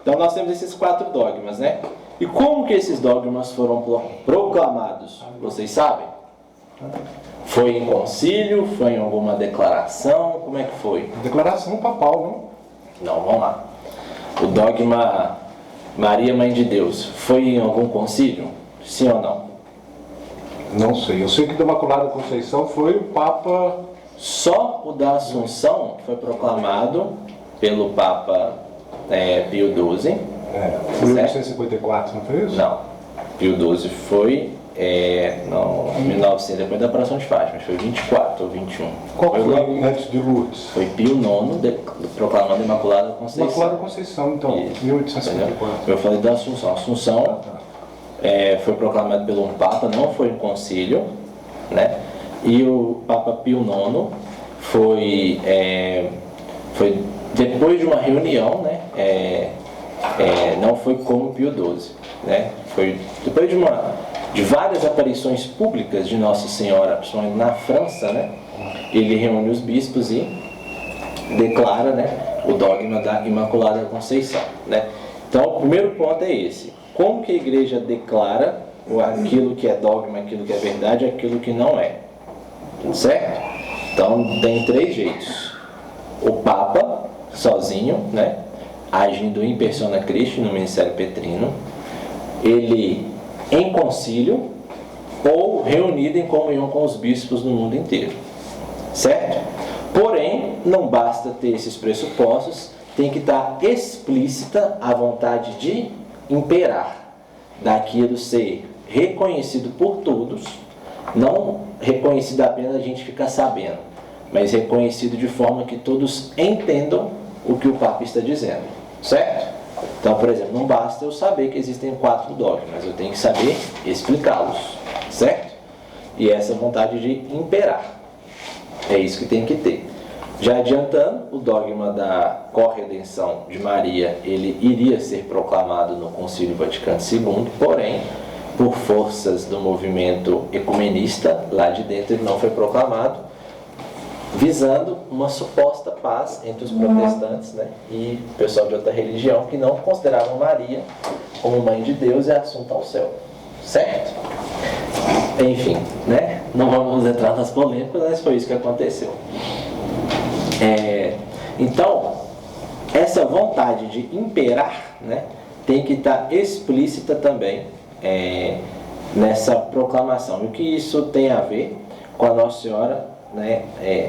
Então nós temos esses 4 dogmas, né? E como que esses dogmas foram proclamados? Vocês sabem? Foi em concílio? Foi em alguma declaração? Como é que foi? Declaração papal, não? Não, vamos lá. O dogma Maria, Mãe de Deus, foi em algum concílio? Sim ou não? Não sei. Eu sei que da Imaculada Conceição foi o Papa... Só o da Assunção foi proclamado pelo Papa Pio XII. Foi em 1854, não foi isso? Não. Pio XII foi... não, 1900, depois da aparição de Fátima, foi 24 ou 21. Qual foi antes de Lourdes? Foi Pio IX proclamando a Imaculada Conceição. Imaculada Conceição, então, Isso, 1854. Eu falei da Assunção. A Assunção foi proclamado pelo Papa, não foi em concílio, né? E o Papa Pio IX foi depois de uma reunião, né? Não foi como Pio XII, né? Foi depois de várias aparições públicas de Nossa Senhora, principalmente na França, né? Ele reúne os bispos e declara, né, o dogma da Imaculada Conceição, né? Então, o primeiro ponto é esse. Como que a Igreja declara aquilo que é dogma, aquilo que é verdade, aquilo que não é? Certo? Então, tem 3 jeitos. O Papa, sozinho, né, agindo in persona Christi no ministério petrino, ele em concílio ou reunido em comunhão com os bispos no mundo inteiro. Certo? Porém, não basta ter esses pressupostos, tem que estar explícita a vontade de imperar, daquilo ser reconhecido por todos, não reconhecido apenas a gente ficar sabendo, mas reconhecido de forma que todos entendam o que o Papa está dizendo. Certo? Então, por exemplo, não basta eu saber que existem 4 dogmas, eu tenho que saber explicá-los, certo? E essa vontade de imperar, é isso que tem que ter. Já adiantando, o dogma da corredenção de Maria, ele iria ser proclamado no Concílio Vaticano II, porém, por forças do movimento ecumenista, lá de dentro ele não foi proclamado, visando uma suposta paz entre os protestantes, né, e o pessoal de outra religião que não consideravam Maria como Mãe de Deus e assunta ao céu. Certo? Enfim, né? Não vamos entrar nas polêmicas, mas foi isso que aconteceu. Então, essa vontade de imperar, né, tem que estar explícita também nessa proclamação. E o que isso tem a ver com a Nossa Senhora, né,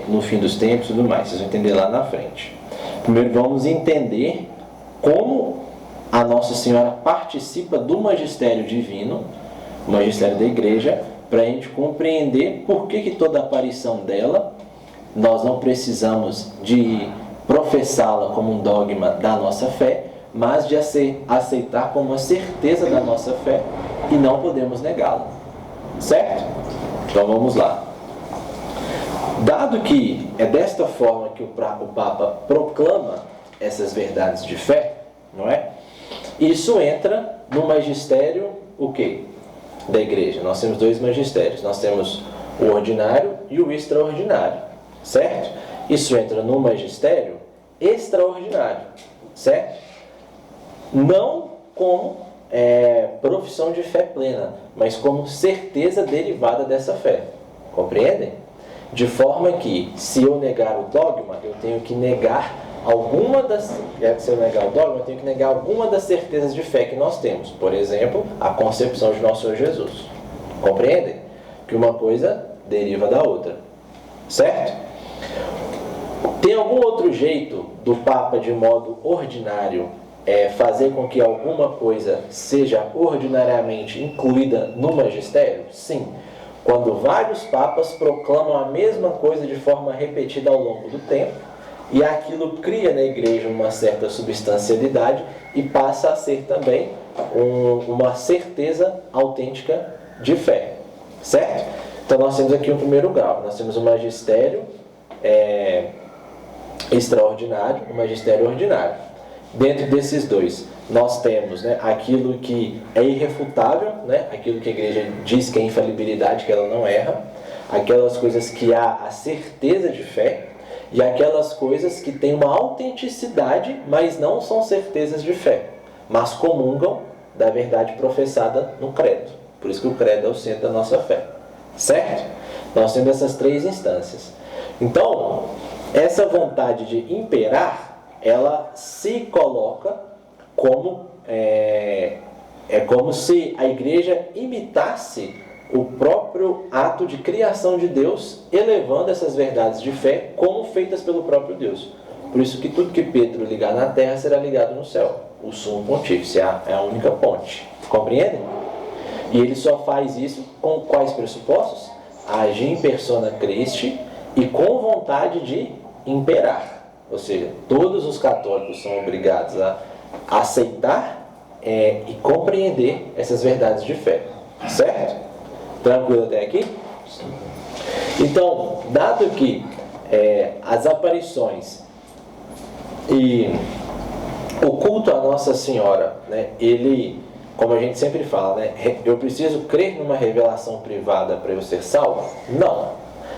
no fim dos tempos e tudo mais, vocês vão entender lá na frente. Primeiro vamos entender como a Nossa Senhora participa do magistério divino, o magistério da Igreja, para a gente compreender por que toda aparição dela, nós não precisamos de professá-la como um dogma da nossa fé, mas de aceitar como uma certeza da nossa fé e não podemos negá-la. Certo? Então vamos lá. Dado que é desta forma que o Papa proclama essas verdades de fé, não é? Isso entra no magistério, o quê? Da Igreja. Nós temos 2 magistérios. Nós temos o ordinário e o extraordinário, certo? Isso entra no magistério extraordinário, certo? Não como profissão de fé plena, mas como certeza derivada dessa fé. Compreendem? De forma que, se eu negar o dogma, eu tenho que negar se eu negar o dogma, eu tenho que negar alguma das certezas de fé que nós temos. Por exemplo, a concepção de nosso Senhor Jesus. Compreendem? Que uma coisa deriva da outra. Certo? Tem algum outro jeito do Papa, de modo ordinário, fazer com que alguma coisa seja ordinariamente incluída no magistério? Sim. Quando vários papas proclamam a mesma coisa de forma repetida ao longo do tempo, e aquilo cria na Igreja uma certa substancialidade e passa a ser também uma certeza autêntica de fé. Certo? Então nós temos aqui um primeiro grau. Nós temos o magistério extraordinário e o magistério ordinário. Dentro desses 2, nós temos, né, aquilo que é irrefutável, né, aquilo que a Igreja diz que é infalibilidade, que ela não erra. aquelas coisas que há a certeza de fé e aquelas coisas que têm uma autenticidade, mas não são certezas de fé, mas comungam da verdade professada no credo. Por isso que o credo é o centro da nossa fé. Certo? Nós temos essas três instâncias. Então, essa vontade de imperar, ela se coloca como como se a igreja imitasse o próprio ato de criação de Deus, elevando essas verdades de fé como feitas pelo próprio Deus. Por isso que tudo que Pedro ligar na terra será ligado no céu. O sumo pontífice é a única ponte. Compreendem? E ele só faz isso com quais pressupostos? Agir em persona Christi e com vontade de imperar. Ou seja, todos os católicos são obrigados a aceitar e compreender essas verdades de fé. Certo? Tranquilo até aqui? Então, dado que as aparições e o culto à Nossa Senhora, né, ele, como a gente sempre fala, né, eu preciso crer numa revelação privada para eu ser salvo? Não,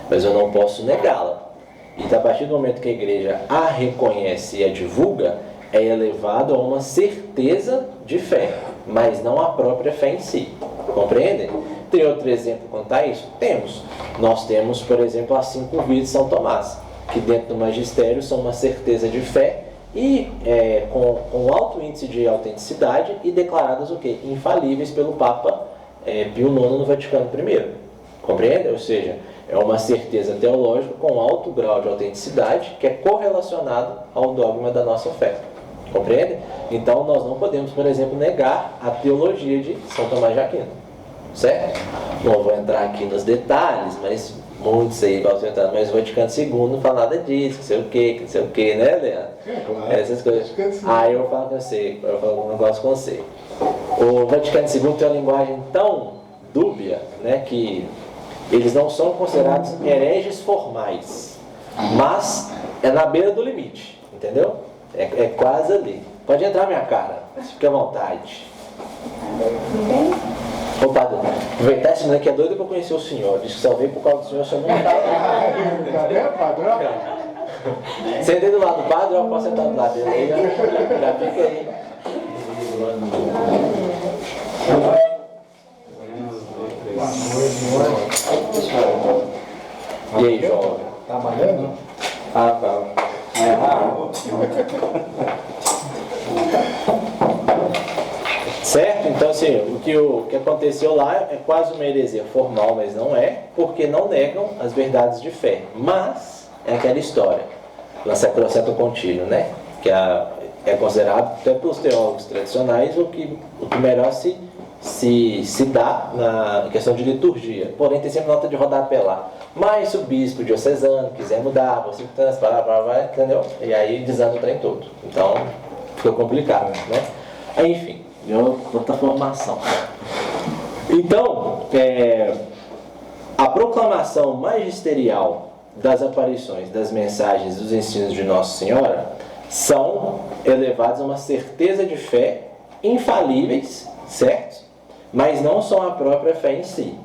mas eu não posso negá-la. E a partir do momento que a igreja a reconhece e a divulga, é elevado a uma certeza de fé, mas não a própria fé em si. Compreendem? Tem outro exemplo quanto a isso? Temos. Nós temos, por exemplo, as 5 vias de São Tomás, que dentro do magistério são uma certeza de fé e com alto índice de autenticidade e declaradas o quê? Infalíveis pelo Papa Pio IX no Vaticano I. Compreende? Ou seja, é uma certeza teológica com alto grau de autenticidade que é correlacionado ao dogma da nossa fé. Compreende? Então nós não podemos, por exemplo, negar a teologia de São Tomás de Aquino. Certo? Não vou entrar aqui nos detalhes, mas muitos aí vão entrar, mas o Vaticano II não fala nada disso, que não sei o que, né, Leandro? Essas coisas. Aí eu falo com você, eu falo um negócio com você. O Vaticano II tem uma linguagem tão dúbia, né, que eles não são considerados hereges formais, mas é na beira do limite, entendeu? É quase ali. Pode entrar, minha cara, fique à vontade. Ô padre, aproveitar esse moleque é doido para conhecer o senhor. Diz que só veio por causa do senhor, o senhor não está. Tá vendo, padrão? Sentei do lado do padre, eu posso sentar do lado dele aí, já fica aí. E aí, João? Tá malhando? Ah, tá. Certo? Então, assim, o que aconteceu lá é quase uma heresia formal, mas não é, porque não negam as verdades de fé. Mas é aquela história, na Sacrosanto Contínuo, né? Que é considerado, até pelos teólogos tradicionais, o que melhor se dá na questão de liturgia. Porém, tem sempre nota de rodapé lá. Mas se o bispo diocesano quiser mudar, você vai, entendeu? E aí desanda o trem todo. Então, fica complicado, né? Aí, enfim, deu outra formação. Então, a proclamação magisterial das aparições, das mensagens, dos ensinos de Nossa Senhora são elevados a uma certeza de fé infalíveis, certo? Mas não são a própria fé em si.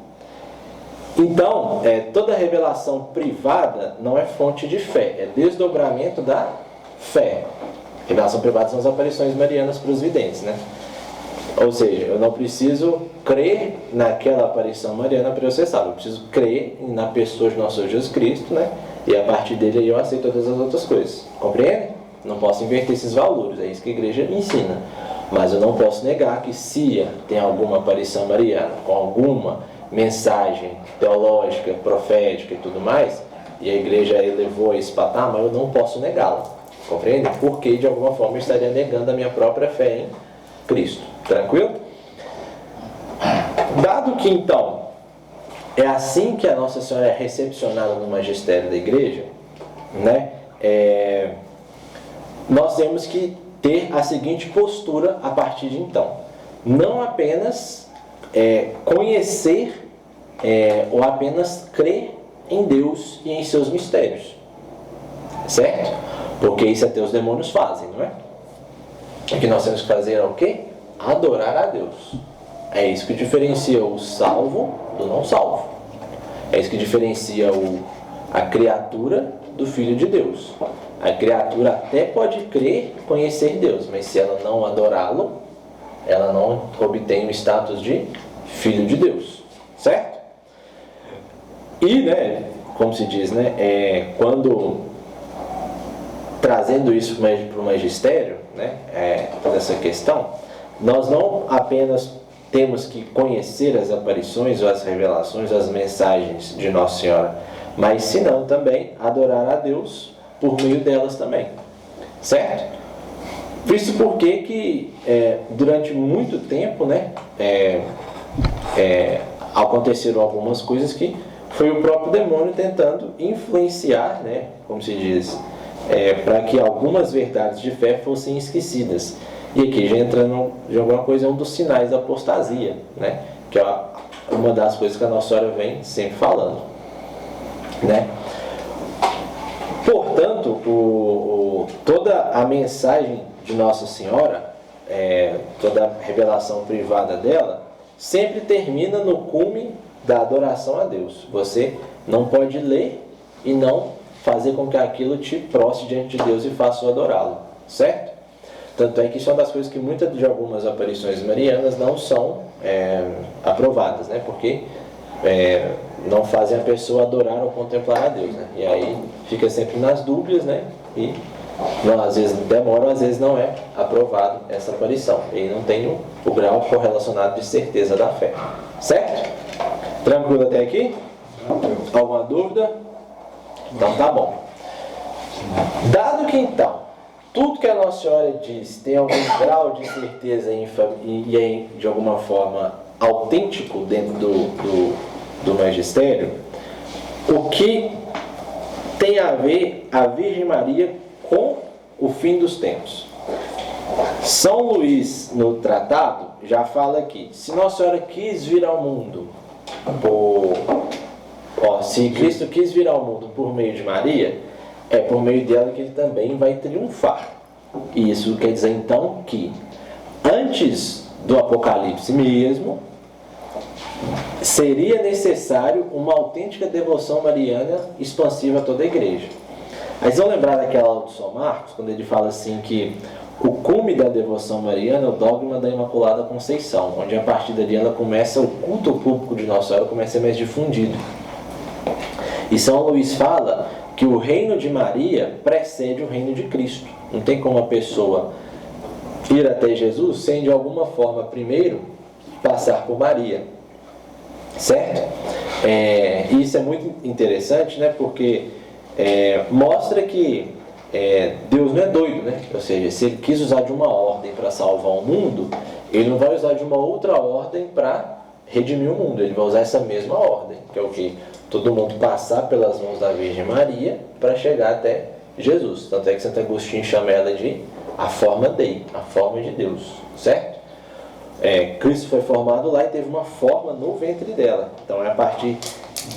Então, toda revelação privada não é fonte de fé, é desdobramento da fé. Revelação privada são as aparições marianas para os videntes, né? Ou seja, eu não preciso crer naquela aparição mariana para eu ser salvo. Eu preciso crer na pessoa de nosso Senhor Jesus Cristo, né? E a partir dele eu aceito todas as outras coisas. Compreende? Não posso inverter esses valores, é isso que a igreja ensina. Mas eu não posso negar que se tem alguma aparição mariana com alguma mensagem teológica, profética e tudo mais, e a igreja elevou a esse patamar, eu não posso negá-la. Compreende? Porque de alguma forma eu estaria negando a minha própria fé em Cristo. Tranquilo? Dado que então é assim que a Nossa Senhora é recepcionada no magistério da igreja, né? Nós temos que ter a seguinte postura a partir de então. Não apenas conhecer ou apenas crer em Deus e em seus mistérios. Certo? Porque isso até os demônios fazem, não é? O que nós temos que fazer é o quê? Adorar a Deus. É isso que diferencia o salvo do não salvo. É É isso que diferencia a criatura do Filho de Deus. A criatura até pode crer e conhecer Deus, mas se ela não adorá-lo, ela não obtém o status de Filho de Deus, certo? E, né, como se diz, né, quando trazendo isso para o magistério, né, toda essa questão, nós não apenas temos que conhecer as aparições, ou as revelações, as mensagens de Nossa Senhora, mas senão também adorar a Deus por meio delas também, certo? Isso porque que durante muito tempo, né, aconteceram algumas coisas que foi o próprio demônio tentando influenciar, né, como se diz, para que algumas verdades de fé fossem esquecidas. E aqui já entrando de alguma coisa, é um dos sinais da apostasia, né, que é uma das coisas que a Nossa Senhora vem sempre falando, né? Portanto, toda a mensagem de Nossa Senhora, toda a revelação privada dela, sempre termina no cume da adoração a Deus. Você não pode ler e não fazer com que aquilo te prostre diante de Deus e faça adorá-lo, certo? Tanto é que isso é uma das coisas que muitas de algumas aparições marianas não são aprovadas, né? Porque não fazem a pessoa adorar ou contemplar a Deus, né? E aí fica sempre nas dúvidas, né? E às vezes demora, às vezes não é aprovado essa aparição. E não tem o grau correlacionado de certeza da fé, certo? Tranquilo até aqui? Alguma dúvida? Então tá bom. Dado que então tudo que a Nossa Senhora diz tem algum grau de certeza e é de alguma forma autêntico dentro do magistério, o que tem a ver a Virgem Maria com o fim dos tempos? São Luís, no tratado, já fala aqui: se Nossa Senhora quis vir ao mundo se Cristo quis vir ao mundo por meio de Maria, é por meio dela que ele também vai triunfar. E isso quer dizer então que antes do Apocalipse mesmo seria necessário uma autêntica devoção mariana expansiva a toda a igreja. Aí vocês vão lembrar daquela aula de São Marcos, quando ele fala assim que o cume da devoção mariana é o dogma da Imaculada Conceição, onde a partir dali ela começa, o culto público de Nossa Senhora começa a ser mais difundido. E São Luís fala que o reino de Maria precede o reino de Cristo. Não tem como a pessoa ir até Jesus sem de alguma forma primeiro passar por Maria, certo? E isso é muito interessante, né? Porque mostra que Deus não é doido, né? Ou seja, se ele quis usar de uma ordem para salvar o mundo, ele não vai usar de uma outra ordem para redimir o mundo. Ele vai usar essa mesma ordem, que é o que? Todo mundo passar pelas mãos da Virgem Maria para chegar até Jesus. Tanto é que Santo Agostinho chama ela de a forma Dei, a forma de Deus, certo? Cristo foi formado lá e teve uma forma no ventre dela. Então é a partir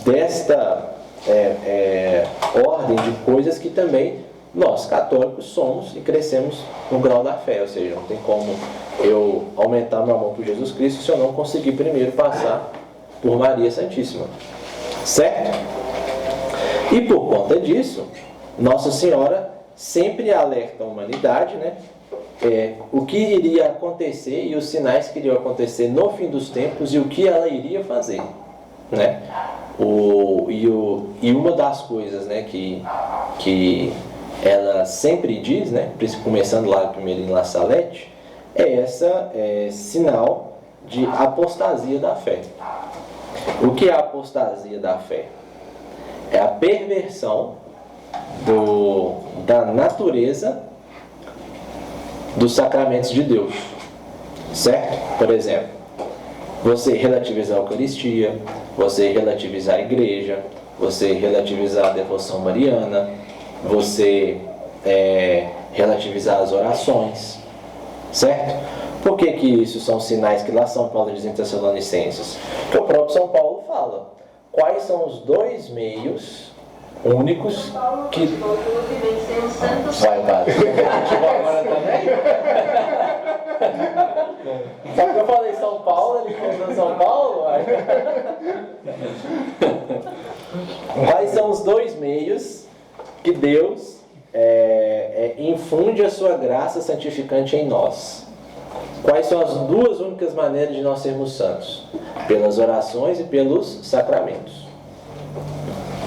desta ordem de coisas que também nós, católicos, somos e crescemos no grau da fé. Ou seja, não tem como eu aumentar meu amor por Jesus Cristo se eu não conseguir primeiro passar por Maria Santíssima, certo? E por conta disso, Nossa Senhora sempre alerta a humanidade, né? O que iria acontecer e os sinais que iriam acontecer no fim dos tempos e o que ela iria fazer, né? E uma das coisas, né, que ela sempre diz, né, começando lá primeiro em La Salette, essa sinal de apostasia da fé. O que é a apostasia da fé? É a perversão da natureza dos sacramentos de Deus, certo? Por exemplo, você relativizar a Eucaristia, você relativizar a igreja, você relativizar a devoção mariana, você relativizar as orações, certo? Por que isso são sinais que lá São Paulo diz em Tessalonicenses? Que o próprio São Paulo fala. Quais são os dois meios únicos que... Vai, padre. Agora também? Só que eu falei São Paulo, ele falou São Paulo, uai. Quais são os dois meios que Deus infunde a sua graça santificante em nós? Quais são as duas únicas maneiras de nós sermos santos? Pelas orações e pelos sacramentos.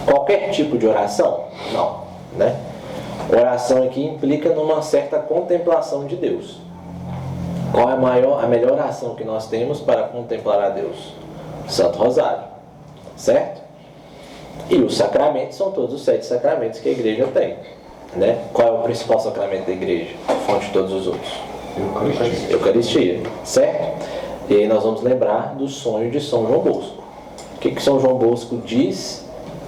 Qualquer tipo de oração? Não, né? Oração aqui implica numa certa contemplação de Deus. Qual é a melhor oração que nós temos para contemplar a Deus? Santo Rosário, certo? E os sacramentos são todos os 7 sacramentos que a igreja tem, né? Qual é o principal sacramento da igreja? Fonte de todos os outros? Eucaristia, certo? E aí nós vamos lembrar do sonho de São João Bosco. O que São João Bosco diz?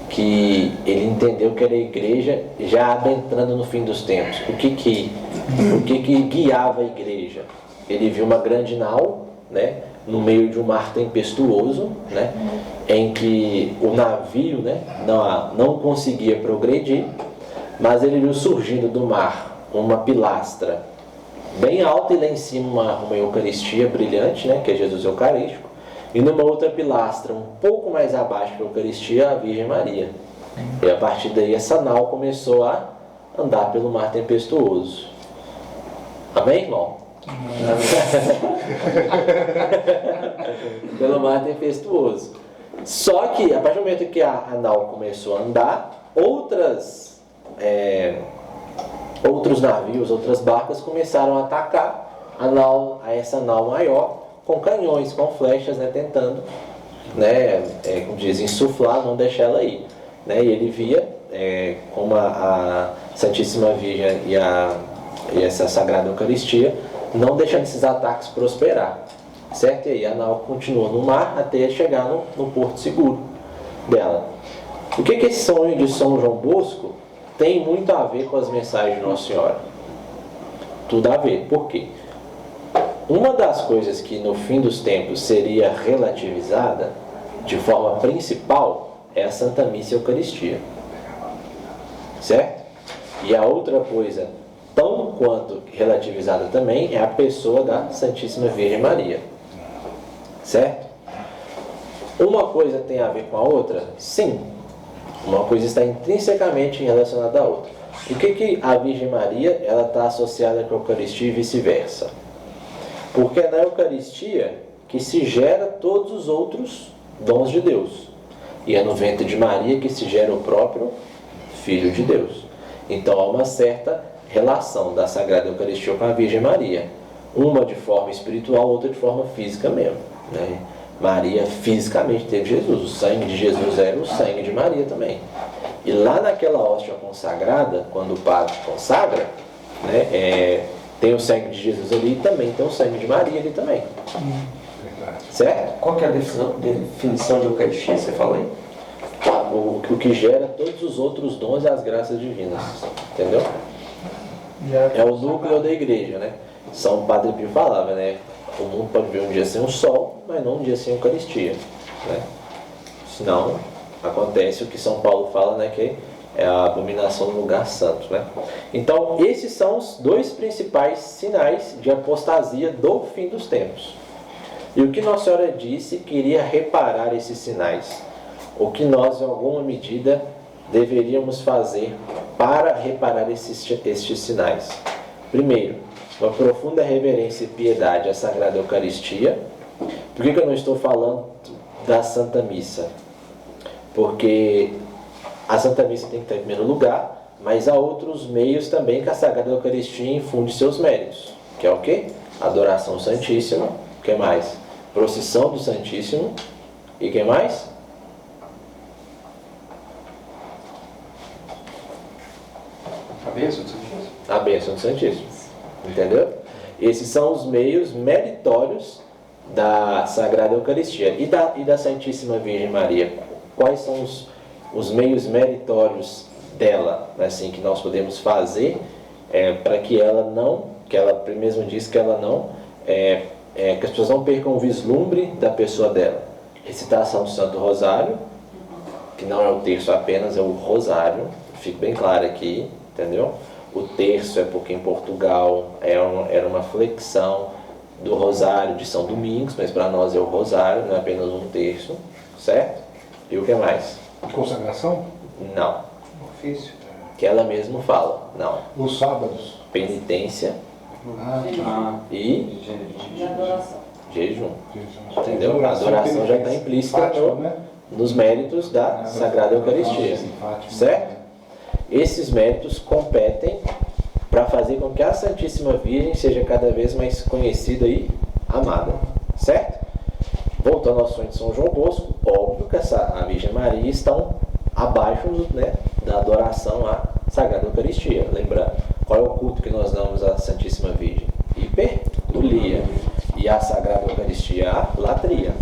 Que ele entendeu que era a igreja já adentrando no fim dos tempos. O que guiava a igreja? Ele viu uma grande nau, né, no meio de um mar tempestuoso, né, em que o navio, né, não conseguia progredir, mas ele viu surgindo do mar uma pilastra bem alta e lá em cima uma Eucaristia brilhante, né, que é Jesus Eucarístico, e numa outra pilastra um pouco mais abaixo da Eucaristia a Virgem Maria. E a partir daí essa nau começou a andar pelo mar tempestuoso. Amém, irmão? Pelo mar tempestuoso. Só que a partir do momento que a nau começou a andar, outros navios, outras barcas começaram a atacar essa nau maior com canhões, com flechas, né, tentando, né, como diz, insuflar, não deixar ela ir, né? E ele via como a Santíssima Virgem e essa Sagrada Eucaristia não deixando esses ataques prosperar, certo? E aí a nau continua no mar até chegar no porto seguro dela. O que esse sonho de São João Bosco tem muito a ver com as mensagens de Nossa Senhora? Tudo a ver. Por quê? Uma das coisas que no fim dos tempos seria relativizada de forma principal é a Santa Missa e a Eucaristia, certo? E a outra coisa tão quanto relativizada também é a pessoa da Santíssima Virgem Maria, certo? Uma coisa tem a ver com a outra? Sim, uma coisa está intrinsecamente relacionada à outra. Por que a Virgem Maria está associada com a Eucaristia e vice-versa? Porque é na Eucaristia que se gera todos os outros dons de Deus. E é no ventre de Maria que se gera o próprio Filho de Deus. Então há uma certa relação da Sagrada Eucaristia com a Virgem Maria. Uma de forma espiritual, outra de forma física mesmo, né? Maria fisicamente teve Jesus. O sangue de Jesus era o sangue de Maria também. E lá naquela hóstia consagrada, quando o padre consagra, né, tem o sangue de Jesus ali e também tem o sangue de Maria ali também. Certo? Qual que é a definição de Eucaristia, você fala aí? O que gera todos os outros dons e as graças divinas. Entendeu? É o núcleo da igreja, né? São Padre Pio falava, né? O mundo pode ver um dia sem o sol, mas não um dia sem a Eucaristia, né? Senão acontece o que São Paulo fala, né? Que é a abominação do lugar santo, né? Então, esses são os dois principais sinais de apostasia do fim dos tempos. E o que Nossa Senhora disse que iria reparar esses sinais? O que nós, em alguma medida, deveríamos fazer para reparar estes sinais? Primeiro, uma profunda reverência e piedade à Sagrada Eucaristia. Por que eu não estou falando da Santa Missa? Porque a Santa Missa tem que estar em primeiro lugar, mas há outros meios também que a Sagrada Eucaristia infunde seus méritos. Que é o quê? Adoração Santíssima. O que mais? Procissão do Santíssimo. E o que mais? A bênção do Santíssimo. A bênção do Santíssimo. Entendeu? Esses são os meios meritórios da Sagrada Eucaristia. E da Santíssima Virgem Maria? Quais são os meios meritórios dela, assim, que nós podemos fazer para que ela não, que ela mesmo diz que ela não, que as pessoas não percam o vislumbre da pessoa dela? Recitação do Santo Rosário, que não é o terço apenas, é o Rosário, fica bem claro aqui, entendeu? O terço é porque em Portugal era uma flexão do rosário de São Domingos, mas para nós é o rosário, não é apenas um terço, certo? E o que mais? Consagração? Não, Ofício. que ela mesmo fala, não. Os sábados? Penitência e E adoração. jejum. Jesus. Entendeu? A adoração já está implícita Fátima, no- né? nos méritos da Sagrada Eucaristia, Fátima. certo? Esses méritos competem para fazer com que a Santíssima Virgem seja cada vez mais conhecida e amada, certo? Voltando ao sonho de São João Bosco, óbvio que a Virgem Maria estão abaixo, né, da adoração à Sagrada Eucaristia. Lembrando, qual é o culto que nós damos à Santíssima Virgem? Hiperdulia. E a Sagrada Eucaristia, a latria,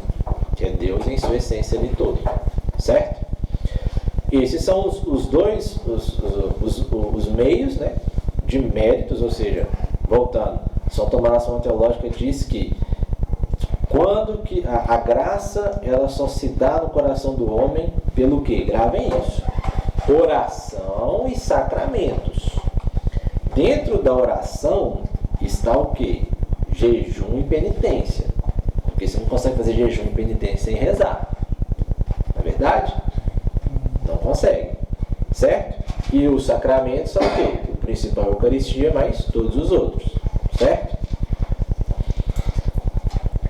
que é Deus em sua essência ali todo, certo? Esses são os dois, os meios, né, de méritos, ou seja, voltando, São Tomás Ação Teológica diz que quando que a graça ela só se dá no coração do homem pelo que? Gravem isso. Oração e sacramentos. Dentro da oração está o que? Jejum e penitência. Porque você não consegue fazer jejum e penitência sem rezar. Não é verdade? Não consegue. Certo? E os sacramentos são o quê? O principal é a Eucaristia, mas todos os outros. Certo?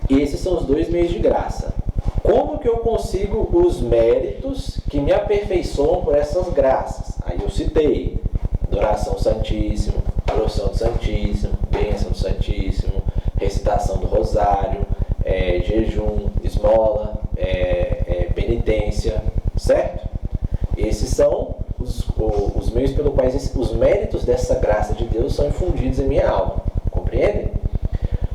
Esses são os dois meios de graça. Como que eu consigo os méritos que me aperfeiçoam por essas graças? Aí eu citei adoração ao Santíssimo, devoção do Santíssimo, bênção do Santíssimo, recitação do Rosário, jejum, esmola, penitência, certo? Esses são os meios pelos quais os méritos dessa graça de Deus são infundidos em minha alma. Compreendem?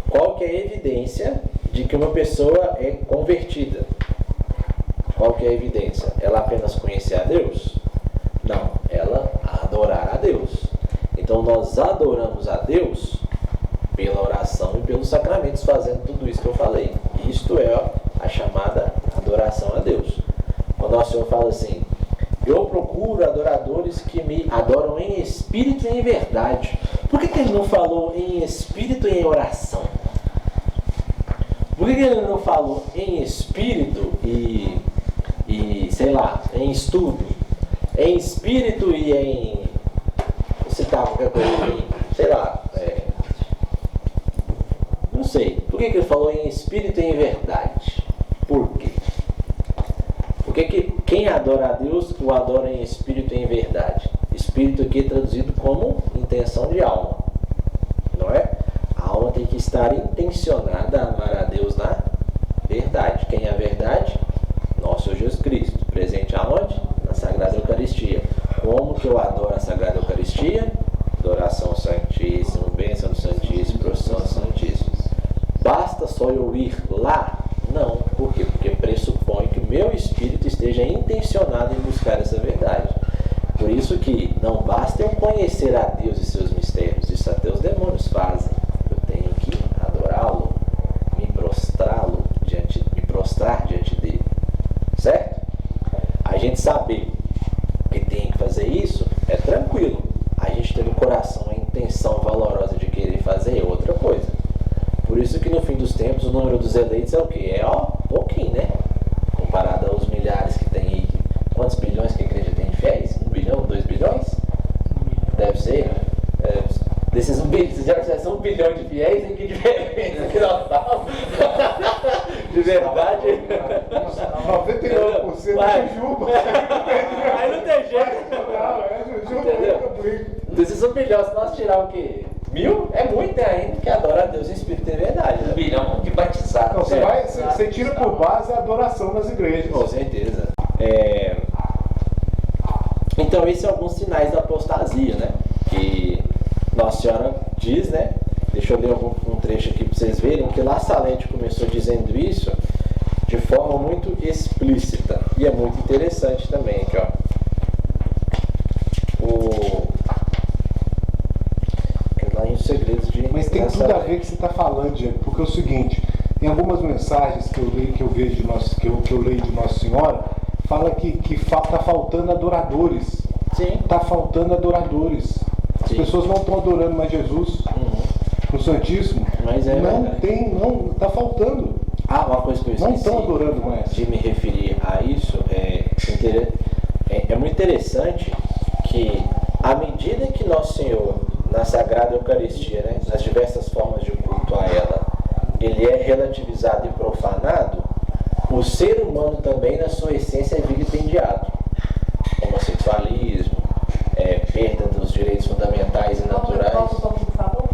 Qual que é a evidência de que uma pessoa é convertida? Qual que é a evidência? Ela apenas conhecer a Deus? Não, ela adorar a Deus. Então nós adoramos a Deus pela oração e pelos sacramentos, fazendo tudo isso que eu falei. Isto é a chamada adoração a Deus. Quando Nosso Senhor fala assim: eu procuro adoradores que me adoram em espírito e em verdade. Por que ele não falou em espírito e em oração? Por que ele não falou em espírito e sei lá, em estudo? Em espírito e em... Vou citar qualquer coisa aí, sei lá, não sei. Por que ele falou em espírito e em verdade? Por quê? Porque quem adora a Deus o adora em espírito e em verdade. Espírito aqui é traduzido como intenção de alma, não é? A alma tem que estar intencionada a amar a Deus na verdade. Quem é a verdade? Nosso Senhor Jesus Cristo. Presente aonde? Na Sagrada Eucaristia. Como que eu adoro a Sagrada Eucaristia? Adoração ao Santíssimo, bênção do Santíssimo, procissão do Santíssimo. Basta só eu ir lá? Não. Por quê? Porque pressupõe que o meu espírito esteja intencionado em buscar essa verdade. Por isso que não basta eu conhecer a Deus e seus mistérios. Isso até os demônios fazem. Eu tenho que adorá-lo, me prostrar diante dele. Certo? A gente saber que tem que fazer isso é tranquilo. A gente ter no coração a intenção valorosa de querer fazer é outra coisa. Por isso que no fim dos tempos o número dos eleitos é o quê? É pouquinho, né? Comparado aos milhares que tem aí. Quantos bilhões que a igreja tem de fiéis? 1 bilhão, 2 bilhões? Deve ser. Desses 1 bilhão, já são 1 bilhão de fiéis, em que diferença que nós estamos? De verdade. 99% Vai. é jujuba. Aí não tem jeito. Não, é jujuba, Entendeu? nunca brinco. Desses 1 bilhão, se nós tirar o quê? 1000? É muito, né? Ainda que adora a Deus em espírito e verdade. 1 Né? bilhão de batizados. Não, você tira por base a adoração nas igrejas. Com certeza. Então, esses são alguns sinais da apostasia, né? Que Nossa Senhora diz, né? Deixa eu ler um trecho aqui para vocês verem que La Salete começou dizendo isso de forma muito explícita. E é muito interessante também aqui, ó. Lá em Segredos de Mas tem La tudo a Salete. ver com o que você está falando, Diego, porque é o seguinte, em algumas mensagens que eu leio, que eu leio de Nossa Senhora, fala que está faltando adoradores. Sim. Está faltando adoradores. As Sim. pessoas não estão adorando mais Jesus. no Santíssimo, Mas é não verdade. tem, não, está faltando. Ah, uma coisa que eu Não esqueci estão adorando mais. de me referir a isso é muito interessante que, à medida que Nosso Senhor, na Sagrada Eucaristia, né, nas diversas formas de culto a ela, ele é relativizado e profanado, o ser humano também, na sua essência, é vilipendiado. Homossexualismo, perda dos direitos fundamentais e naturais. Por favor.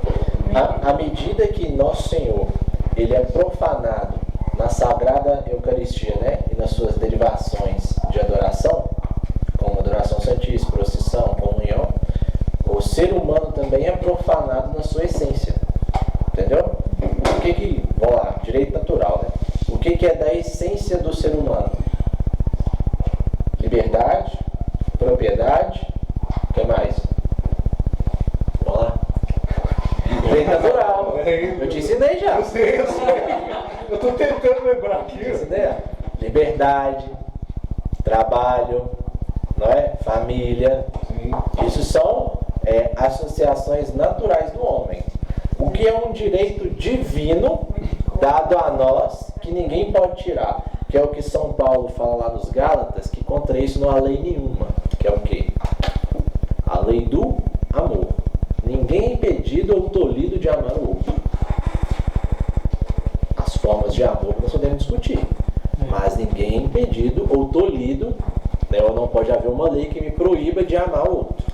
À medida que Nosso Senhor ele é profanado na Sagrada Eucaristia, né, e nas suas derivações de adoração, como adoração santíssima, procissão, comunhão, o ser humano também é profanado na sua essência. Entendeu? Vamos lá, direito natural, né? O que é da essência do ser humano? Liberdade, propriedade, o que mais? Vamos lá. Direito natural. Eu te ensinei já. Eu sei. Eu estou tentando lembrar aqui. Liberdade, trabalho, não é? Família. Sim. Isso são associações naturais do homem. O que é um direito divino dado a nós que ninguém pode tirar. Que é o que São Paulo fala lá nos Gálatas, que contra isso não há lei nenhuma. Que é o quê? A lei do amor. Ninguém é impedido ou tolhido de amar o outro. As formas de amor nós podemos discutir. Mas ninguém é impedido ou tolhido, né, ou não pode haver uma lei que me proíba de amar o outro.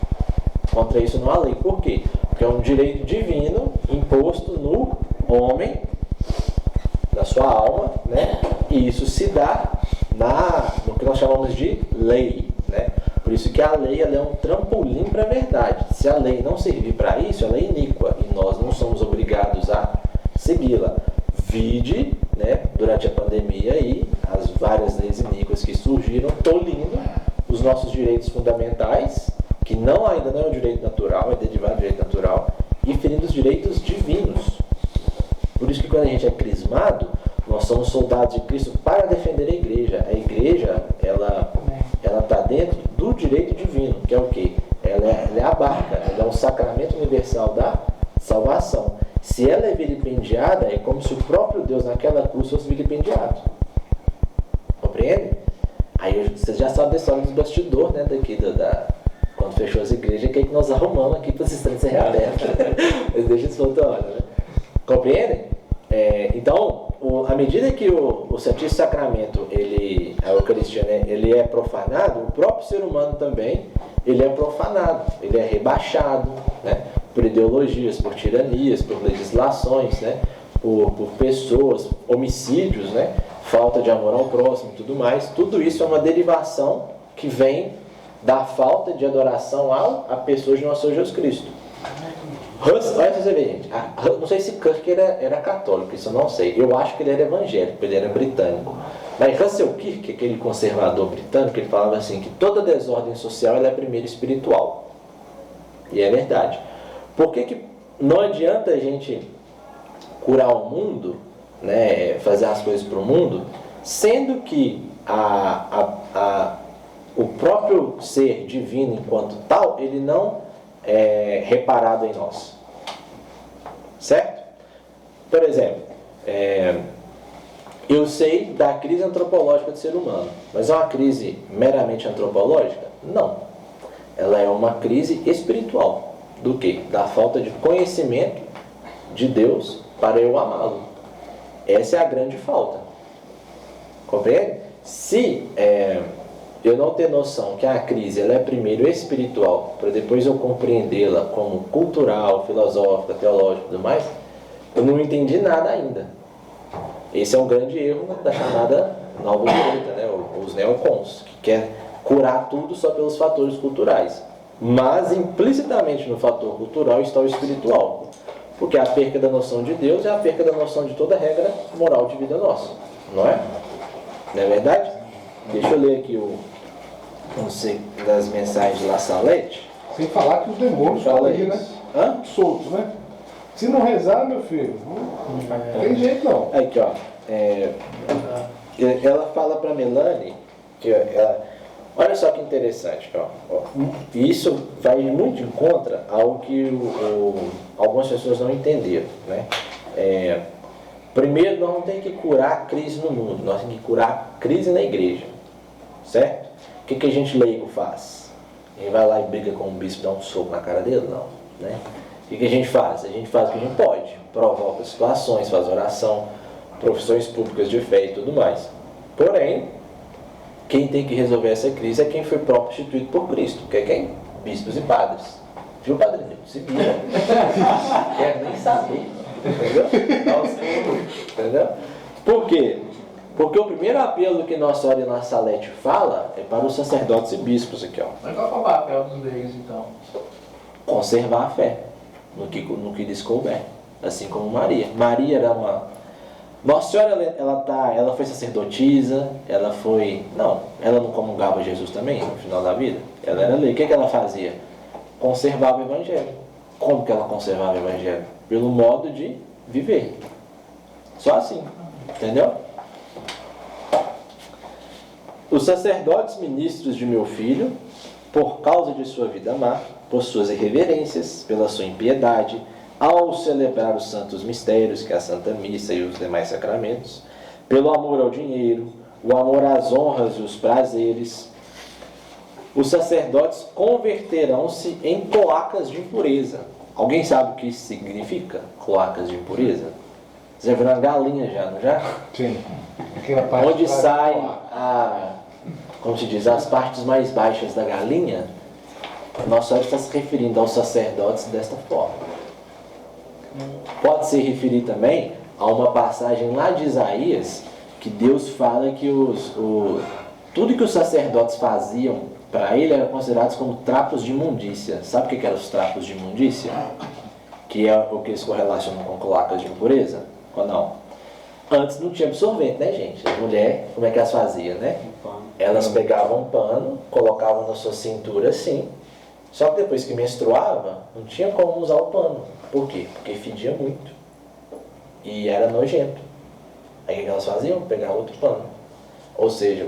Contra isso não há lei. Por quê? Porque é um direito divino imposto no homem, na sua alma, né? E isso se dá no que nós chamamos de lei, né? Por isso que a lei ela é um trampolim para a verdade. Se a lei não servir para isso, ela é iníqua e nós não somos obrigados a segui-la. Vide, né, durante a pandemia aí, as várias leis iníquas que surgiram, tolhindo os nossos direitos fundamentais, que ainda não é o direito natural, é derivado do direito natural, e ferindo os direitos divinos. Por isso que quando a gente é crismado, nós somos soldados de Cristo para defender a igreja. A igreja, ela está dentro do direito divino, que é o quê? Ela é a barca, ela é um sacramento universal da salvação. Se ela é vilipendiada, é como se o próprio Deus naquela cruz fosse vilipendiado. Compreende? Aí vocês já sabem da história dos bastidores, né? Quando fechou as igrejas, que é que nós arrumamos aqui para os estantes ser reabertos. Eles deixam isso outra hora, né? Compreendem? Então, à medida que o Santíssimo Sacramento, a Eucaristia, né, ele é profanado, o próprio ser humano também, ele é profanado, ele é rebaixado, né, por ideologias, por tiranias, por legislações, né, por pessoas, homicídios, né, falta de amor ao próximo e tudo mais. Tudo isso é uma derivação que vem da falta de adoração à pessoa de nosso Senhor Jesus Cristo. Olha você ver, gente. Não sei se Kirk era católico, isso eu não sei. Eu acho que ele era evangélico, ele era britânico. Mas Russell Kirk, aquele conservador britânico, ele falava assim que toda desordem social ela é primeiro espiritual. E é verdade. Por que não adianta a gente curar o mundo, né, fazer as coisas para o mundo, sendo que o próprio ser divino enquanto tal, ele não reparado em nós, certo? Por exemplo, eu sei da crise antropológica do ser humano, mas é uma crise meramente antropológica? Não, ela é uma crise espiritual. Do que? Da falta de conhecimento de Deus para eu amá-lo. Essa é a grande falta. Compreende? Se eu não ter noção que a crise ela é primeiro espiritual, para depois eu compreendê-la como cultural, filosófica, teológica e tudo mais, eu não entendi nada ainda. Esse é um grande erro da chamada nova direita, né? Os neocons, que quer curar tudo só pelos fatores culturais. Mas implicitamente no fator cultural está o espiritual. Porque a perca da noção de Deus é a perca da noção de toda regra moral de vida nossa. Não é? Não é verdade? Deixa eu ler aqui das mensagens de La Salette. Sem falar que os demônios estão aí, né? Soltos, né? Se não rezar, meu filho, não tem jeito não. Aqui, ó. Ela fala para Melanie que olha Olha só que interessante, ó. Isso vai muito em contra ao que algumas pessoas não entenderam, né? Primeiro, nós não temos que curar a crise no mundo, nós temos que curar a crise na igreja, certo? O que a gente leigo faz? A gente vai lá e briga com o bispo, dá um soco na cara dele? Não, né? O que a gente faz? A gente faz o que a gente pode, provoca situações, faz oração, profissões públicas de fé e tudo mais. Porém, quem tem que resolver essa crise é quem foi constituído por Cristo, que é quem? Bispos e padres. Viu, Padre Nilton? Se vira. Quero nem saber. Entendeu? Entendeu? Por quê? Porque o primeiro apelo que Nossa Senhora e Nossa Salete fala é para os sacerdotes e bispos aqui, ó. Mas qual é o papel dos leigos, então? Conservar a fé no que lhes couber, assim como Maria. Maria era uma... Nossa Senhora, ela foi sacerdotisa, ela não comungava Jesus também no final da vida. Ela era lei. O que ela fazia? Conservava o Evangelho. Como que ela conservava o Evangelho? Pelo modo de viver. Só assim, entendeu? Os sacerdotes ministros de meu filho, por causa de sua vida má, por suas irreverências, pela sua impiedade, ao celebrar os santos mistérios, que é a Santa Missa e os demais sacramentos, pelo amor ao dinheiro, o amor às honras e os prazeres, os sacerdotes converterão-se em cloacas de impureza. Alguém sabe o que isso significa? Cloacas de impureza? Você já viu uma galinha já, não já? Sim. Aquela parte Onde sai como se diz, as partes mais baixas da galinha. Nossa Senhora está se referindo aos sacerdotes desta forma. Pode se referir também a uma passagem lá de Isaías, que Deus fala que tudo que os sacerdotes faziam para ele eram considerados como trapos de imundícia. Sabe o que eram os trapos de imundícia? Que é o que eles correlacionam com cloacas de impureza? Ou não? Antes não tinha absorvente, né, gente? As mulheres, como é que elas faziam, né? Elas pegavam um pano, colocavam na sua cintura assim. Só que depois que menstruava, não tinha como usar o pano. Por quê? Porque fedia muito. E era nojento. Aí o que elas faziam? Pegar outro pano. Ou seja,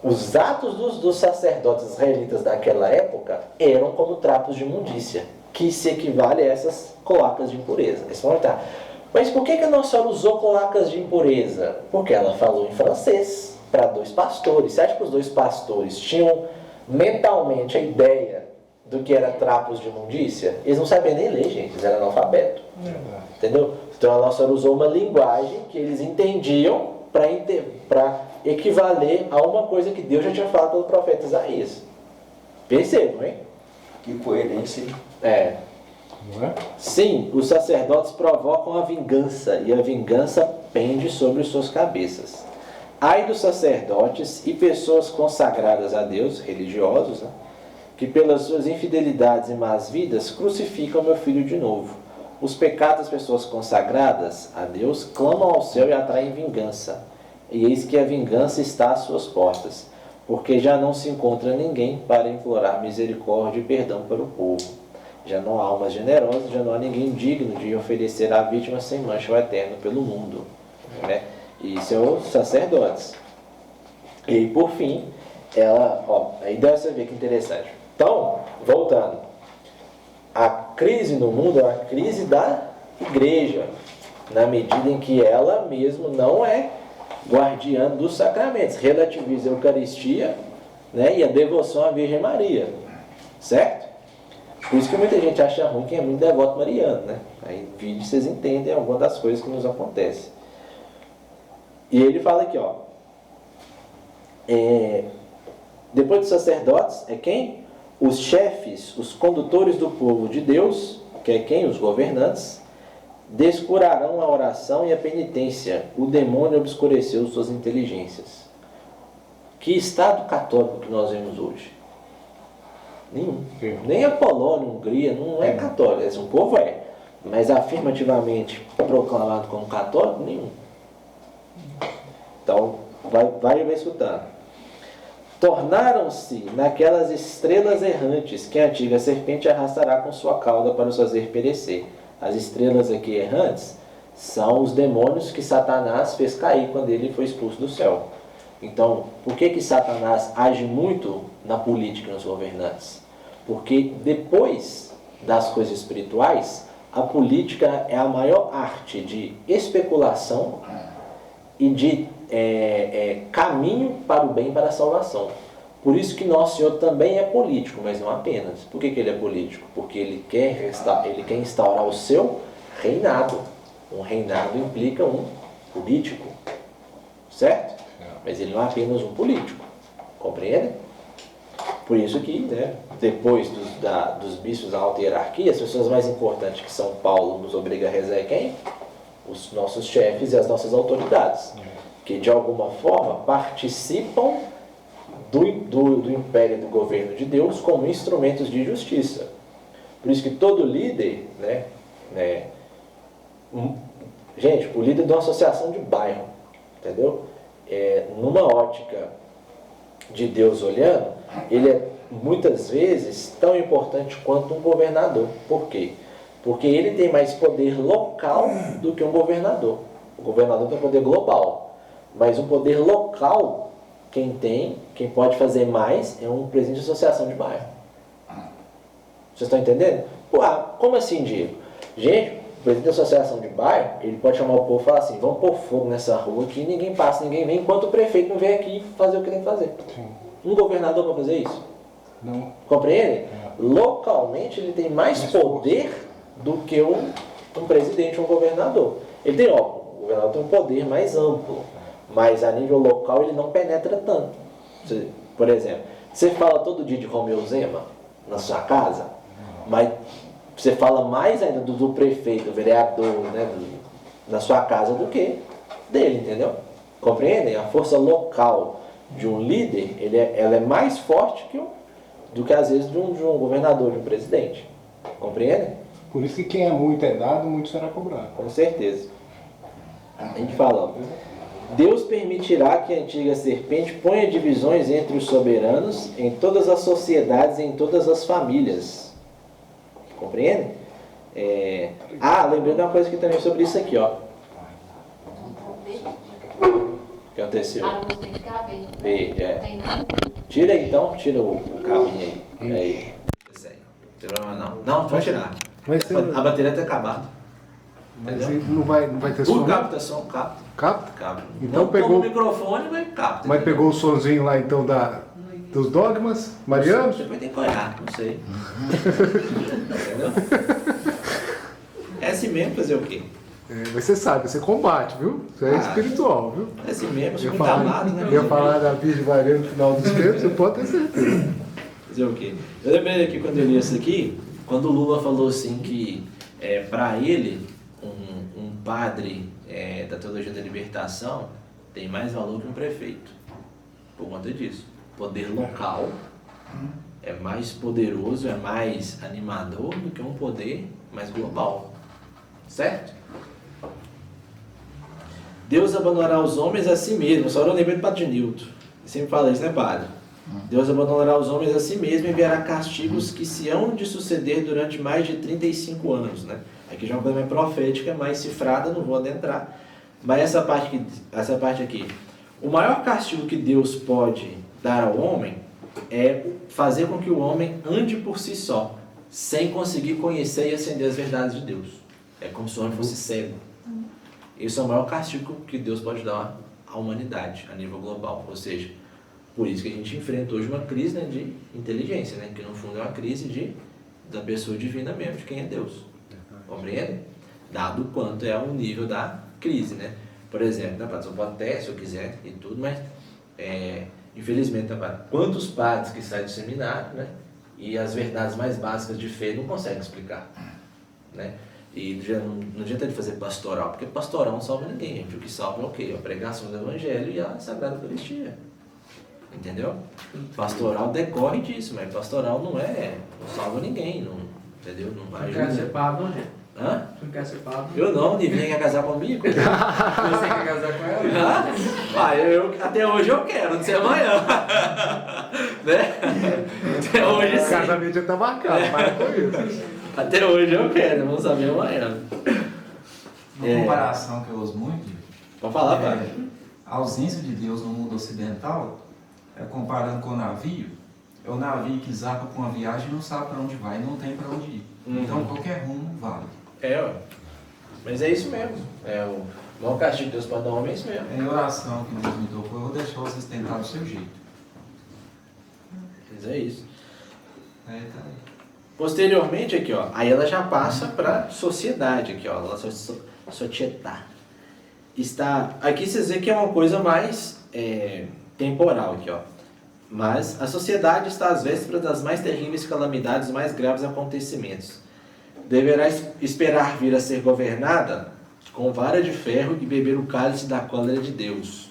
os atos dos sacerdotes israelitas daquela época eram como trapos de imundícia, que se equivale a essas cloacas de impureza. Eles vão notar. Mas por que a Nossa Senhora usou cloacas de impureza? Porque ela falou em francês para 2 pastores. Você acha que os 2 pastores tinham mentalmente a ideia do que era trapos de imundícia? Eles não sabiam nem ler, gente. Eles eram analfabetos. Entendeu? Então a Nossa Senhora usou uma linguagem que eles entendiam para equivaler a uma coisa que Deus já tinha falado pelo profeta Isaías. Percebam, hein? Que coerência. Não é? Sim, os sacerdotes provocam a vingança, e a vingança pende sobre suas cabeças. Ai dos sacerdotes e pessoas consagradas a Deus, religiosos, né, que pelas suas infidelidades e más vidas crucificam meu filho de novo. Os pecados das pessoas consagradas a Deus clamam ao céu e atraem vingança. E eis que a vingança está às suas portas, porque já não se encontra ninguém para implorar misericórdia e perdão para o povo. Já não há almas generosas, já não há ninguém digno de oferecer a vítima sem mancha o eterno pelo mundo. Né? E isso é os sacerdotes. E por fim, aí dá você ver que interessante. Então, voltando. A crise no mundo é uma crise da igreja, na medida em que ela mesmo não é guardiã dos sacramentos, relativiza a Eucaristia, né, e a devoção à Virgem Maria, certo? Por isso que muita gente acha ruim quem é muito devoto mariano, né? Aí vídeo vocês entendem algumas das coisas que nos acontecem. E ele fala aqui, ó, depois dos sacerdotes, é quem? Os chefes, os condutores do povo de Deus, que é quem? Os governantes, descurarão a oração e a penitência. O demônio obscureceu suas inteligências. Que estado católico que nós vemos hoje? Nenhum. Nem a Polônia, a Hungria, não é católico. Esse povo é. Mas afirmativamente proclamado como católico, nenhum. Então, vai escutando. Tornaram-se naquelas estrelas errantes que a antiga serpente arrastará com sua cauda para os fazer perecer. As estrelas aqui errantes são os demônios que Satanás fez cair quando ele foi expulso do céu. Então, por que Satanás age muito na política e nos governantes. Porque depois das coisas espirituais, a política é a maior arte de especulação e de caminho para o bem e para a salvação. Por isso que Nosso Senhor também é político, mas não apenas. Por que ele é político? Porque ele quer instaurar o seu reinado. Um reinado implica um político, certo? Mas ele não é apenas um político, compreende? Por isso que, né, depois dos bispos da alta hierarquia, as pessoas mais importantes que São Paulo nos obriga a rezar quem? Os nossos chefes e as nossas autoridades, que de alguma forma participam do império e do governo de Deus como instrumentos de justiça. Por isso que todo líder, gente, o líder de uma associação de bairro, entendeu? Numa ótica de Deus olhando, ele é muitas vezes tão importante quanto um governador. Por quê? Porque ele tem mais poder local do que um governador. O governador tem poder global, mas o poder local, quem pode fazer mais é um presidente de associação de bairro. Vocês estão entendendo? Como assim, Diego? Gente, o presidente da associação de bairro, ele pode chamar o povo e falar assim: vamos pôr fogo nessa rua aqui, ninguém passa, ninguém vem, enquanto o prefeito não vem aqui fazer o que tem que fazer. Sim. Um governador pode fazer isso? Não. Compreende? Localmente ele tem mais poder do que um presidente, um governador. Ele tem, o governador tem um poder mais amplo, mas a nível local ele não penetra tanto. Por exemplo, você fala todo dia de Romeu Zema na sua casa, mas você fala mais ainda do prefeito, do vereador, né, na sua casa do que dele, entendeu? Compreendem? A força local de um líder, ela é mais forte do que às vezes de um governador, de um presidente. Compreendem? Por isso que quem é muito é dado, muito será cobrado. Com certeza. A gente fala: Deus permitirá que a antiga serpente ponha divisões entre os soberanos em todas as sociedades e em todas as famílias. Compreende? Lembrei de uma coisa aqui também sobre isso aqui, ó. O que aconteceu? A luz tem que caber. Verde, Tem não? Tira aí então, tira o cabinho aí. Isso aí. Não tem problema não. Não, pode tirar. A bateria está acabada. Mas não vai ter som? O capta som, capta. Capta? Então Não pegou o microfone, mas capta. Mas entendeu? pegou o sonzinho lá então dos dogmas marianos? Depois tem que olhar, não sei. Entendeu? É assim mesmo fazer o quê? Mas você sabe, você combate, viu? Você é espiritual, viu? É assim mesmo, eu sou Eu muito amado, né? ia falar da Virgem Maria no final dos tempos, você pode ter certeza. Fazer o quê? Eu lembrei aqui quando eu li isso aqui, quando o Lula falou assim que para ele um padre da teologia da libertação tem mais valor que um prefeito. Por conta disso. O poder local é mais poderoso, é mais animador do que um poder mais global. Certo? Deus abandonará os homens a si mesmo. Só eu lembrei do Padre Nilton. Ele sempre fala isso, né, Padre? Deus abandonará os homens a si mesmo e enviará castigos que se hão de suceder durante mais de 35 anos, né? Aqui já é uma coisa mais profética, mais cifrada, não vou adentrar. Mas essa parte aqui. O maior castigo que Deus pode dar ao homem é fazer com que o homem ande por si só, sem conseguir conhecer e acender as verdades de Deus. É como se o homem fosse cego. Esse é o maior castigo que Deus pode dar à humanidade, a nível global. Ou seja, por isso que a gente enfrenta hoje uma crise, né, de inteligência, né, que no fundo é uma crise da pessoa divina mesmo, de quem é Deus. Compreende? Dado o quanto é o nível da crise, né? Por exemplo, né, eu posso até, se eu quiser e tudo, mas infelizmente, né, quantos padres que saem do seminário, né, e as verdades mais básicas de fé não conseguem explicar, né? E não adianta ele fazer pastoral, porque pastoral não salva ninguém, gente. O que salva é o quê? A pregação do Evangelho e a Sagrada Eucaristia. Entendeu? Pastoral decorre disso, mas pastoral não salva ninguém, não, entendeu? Não Não quer ser padre, não, gente? Hã? Não quer ser padre? Eu não, ninguém quer casar comigo. Você quer casar com ela? Até hoje eu quero, não sei amanhã. Né? Até hoje O sim. casamento já tá marcado, para com isso. Até hoje eu quero, vamos saber amanhã. Uma comparação que eu uso muito, Pode falar, pai. a ausência de Deus no mundo ocidental, comparando com o navio, É o navio que zarpa com a viagem e não sabe para onde vai e não tem para onde ir. Então qualquer rumo vale. Ué. Mas é isso mesmo. É o maior castigo de Deus para dar homem é isso mesmo. É a oração que Deus me deu, foi: eu vou deixar vocês tentar do seu jeito. Mas é isso. Tá aí. Posteriormente aqui, ó, aí ela já passa para sociedade aqui, ó, societá. Aqui vocês veem que é uma coisa mais temporal aqui, ó. Mas a sociedade está às vésperas das mais terríveis calamidades, mais graves acontecimentos. Deverá esperar vir a ser governada com vara de ferro e beber o cálice da cólera de Deus,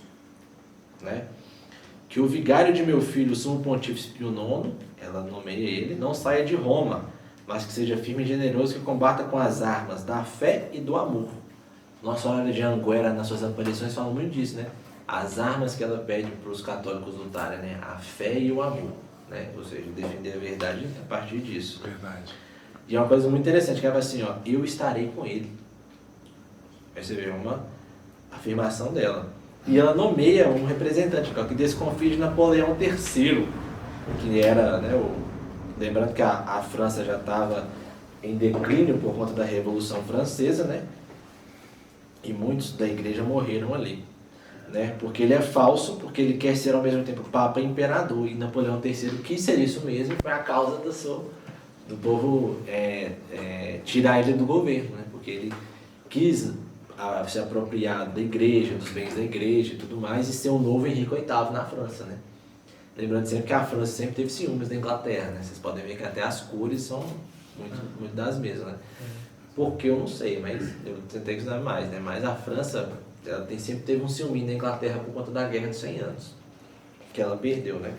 né? Que o vigário de meu filho, o sumo pontífice Pio IX, ela nomeia ele, não saia de Roma, mas que seja firme e generoso, que combata com as armas da fé e do amor. Nossa Senhora de Anguera, nas suas aparições, fala muito disso, né? As armas que ela pede para os católicos lutarem, né? A fé e o amor, né? Ou seja, defender a verdade a partir disso. Verdade. E é uma coisa muito interessante, que ela fala assim, ó, eu estarei com ele. Aí você vê uma afirmação dela. E ela nomeia um representante, que desconfia de Napoleão III, que era, né, lembrando que a França já estava em declínio por conta da Revolução Francesa, né? E muitos da igreja morreram ali, né? Porque ele é falso, porque ele quer ser ao mesmo tempo Papa e Imperador. E Napoleão III quis ser isso mesmo, foi a causa do povo tirar ele do governo, né? Porque ele quis se apropriar da igreja, dos bens da igreja e tudo mais, e ser o novo Henrique VIII na França, né? Lembrando sempre que a França sempre teve ciúmes da Inglaterra, né? Vocês podem ver que até as cores são muito das mesmas, né? Porque eu não sei, mas eu tentei estudar mais, né? Mas a França, ela sempre teve um ciúme da Inglaterra por conta da Guerra dos 100 Anos, que ela perdeu, né?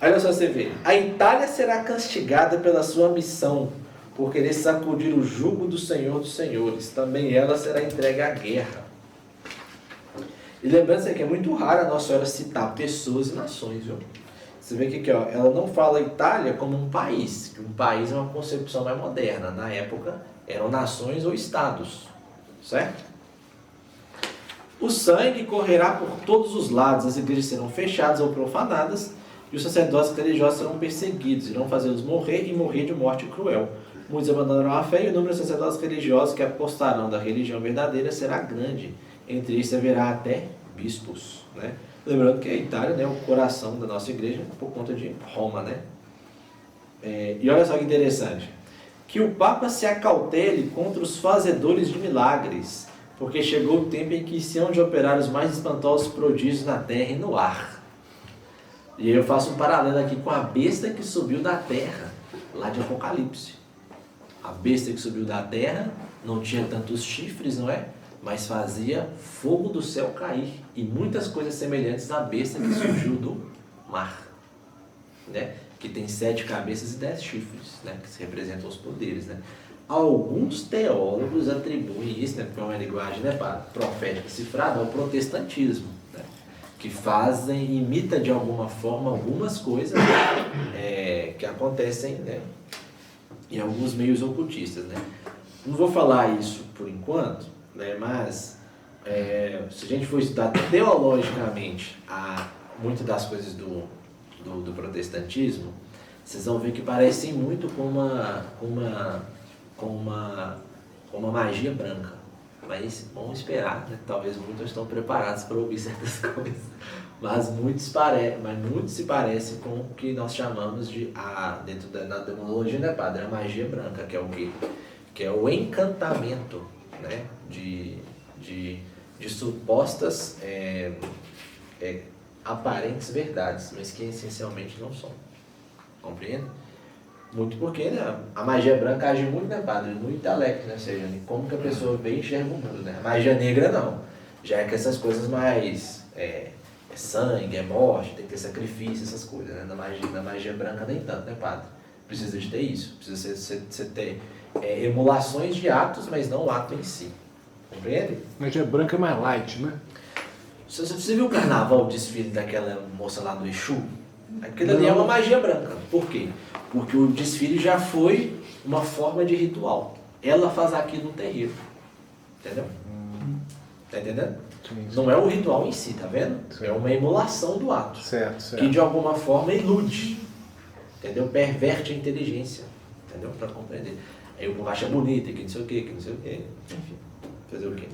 Aí olha só você vê, a Itália será castigada pela sua missão, por querer sacudir o jugo do Senhor dos Senhores. Também ela será entregue à guerra. E lembrando que é muito raro a Nossa Senhora citar pessoas e nações, viu? Você vê que aqui, ó, ela não fala Itália como um país, que um país é uma concepção mais moderna. Na época, eram nações ou estados, certo? O sangue correrá por todos os lados, as igrejas serão fechadas ou profanadas, e os sacerdotes religiosos serão perseguidos, irão fazê-los morrer e morrer de morte cruel. Muitos abandonarão a fé, e o número de sacerdotes religiosos que apostarão da religião verdadeira será grande. Entre eles haverá até bispos, né? Lembrando que a Itália, né, é o coração da nossa igreja por conta de Roma, né? E olha só que interessante. Que o Papa se acautele contra os fazedores de milagres, porque chegou o tempo em que se hão de operar os mais espantosos prodígios na terra e no ar. E aí eu faço um paralelo aqui com a besta que subiu da terra, lá de Apocalipse. A besta que subiu da terra não tinha tantos chifres, não é? Mas fazia fogo do céu cair. E muitas coisas semelhantes à besta que surgiu do mar, né? Que tem 7 cabeças e 10 chifres, né? Que se representam os poderes, né? Alguns teólogos atribuem isso, né? Porque é uma linguagem, né, profética cifrada, ao protestantismo, né? Que imita de alguma forma algumas coisas que acontecem, né, em alguns meios ocultistas, né? Não vou falar isso por enquanto, né, mas se a gente for estudar teologicamente muitas das coisas do protestantismo, vocês vão ver que parecem muito com uma magia branca. Mas vamos esperar, né? Talvez muitos estão preparados para ouvir certas coisas. Mas muitos se parecem com o que nós chamamos de, dentro da demonologia, né, padre? A magia branca, que é o quê? Que é o encantamento, né, de supostas aparentes verdades, mas que essencialmente não são. Compreende? Muito porque, né, a magia branca age muito, né, padre, no intelecto, né? Ou seja, como que a pessoa vê e enxerga o mundo, né? A magia negra não. Já é que essas coisas mais sangue, morte, tem que ter sacrifício, essas coisas, né? Na magia branca nem tanto, né, padre? Precisa de ter isso. Precisa você ter emulações de atos, mas não o ato em si. Compreende? Magia branca é mais light, né? Você viu o carnaval, o desfile daquela moça lá do Exu? Aquilo ali é uma magia branca. Por quê? Porque o desfile já foi uma forma de ritual. Ela faz aquilo no terreiro. Entendeu? Tá entendendo? Sim. Não é o ritual em si, tá vendo? Sim. É uma emulação do ato. Certo. Que de alguma forma ilude. entendeu? Perverte a inteligência, entendeu? Para compreender. Aí o povo acha bonito, que não sei o quê, enfim, fazer o quê?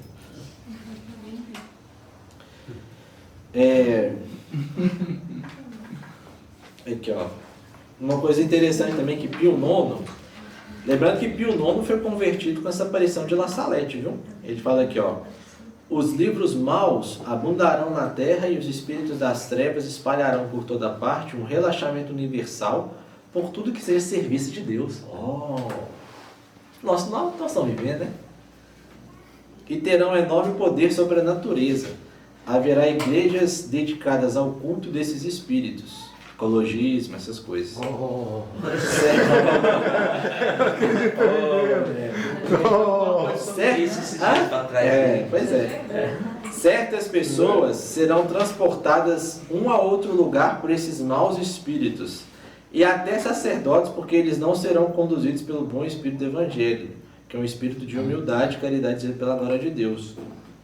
Aqui, ó. Uma coisa interessante também que Pio IX, lembrando que Pio IX foi convertido com essa aparição de La Salette, viu? Ele fala aqui, ó: os livros maus abundarão na terra e os espíritos das trevas espalharão por toda parte um relaxamento universal por tudo que seja serviço de Deus. Nós estamos vivendo, né? E terão enorme poder sobre a natureza. Haverá igrejas dedicadas ao culto desses espíritos. Ecologismo, essas coisas. Certas pessoas serão transportadas um a outro lugar por esses maus espíritos, e até sacerdotes, porque eles não serão conduzidos pelo bom espírito do Evangelho, que é um espírito de humildade e caridade pela glória de Deus.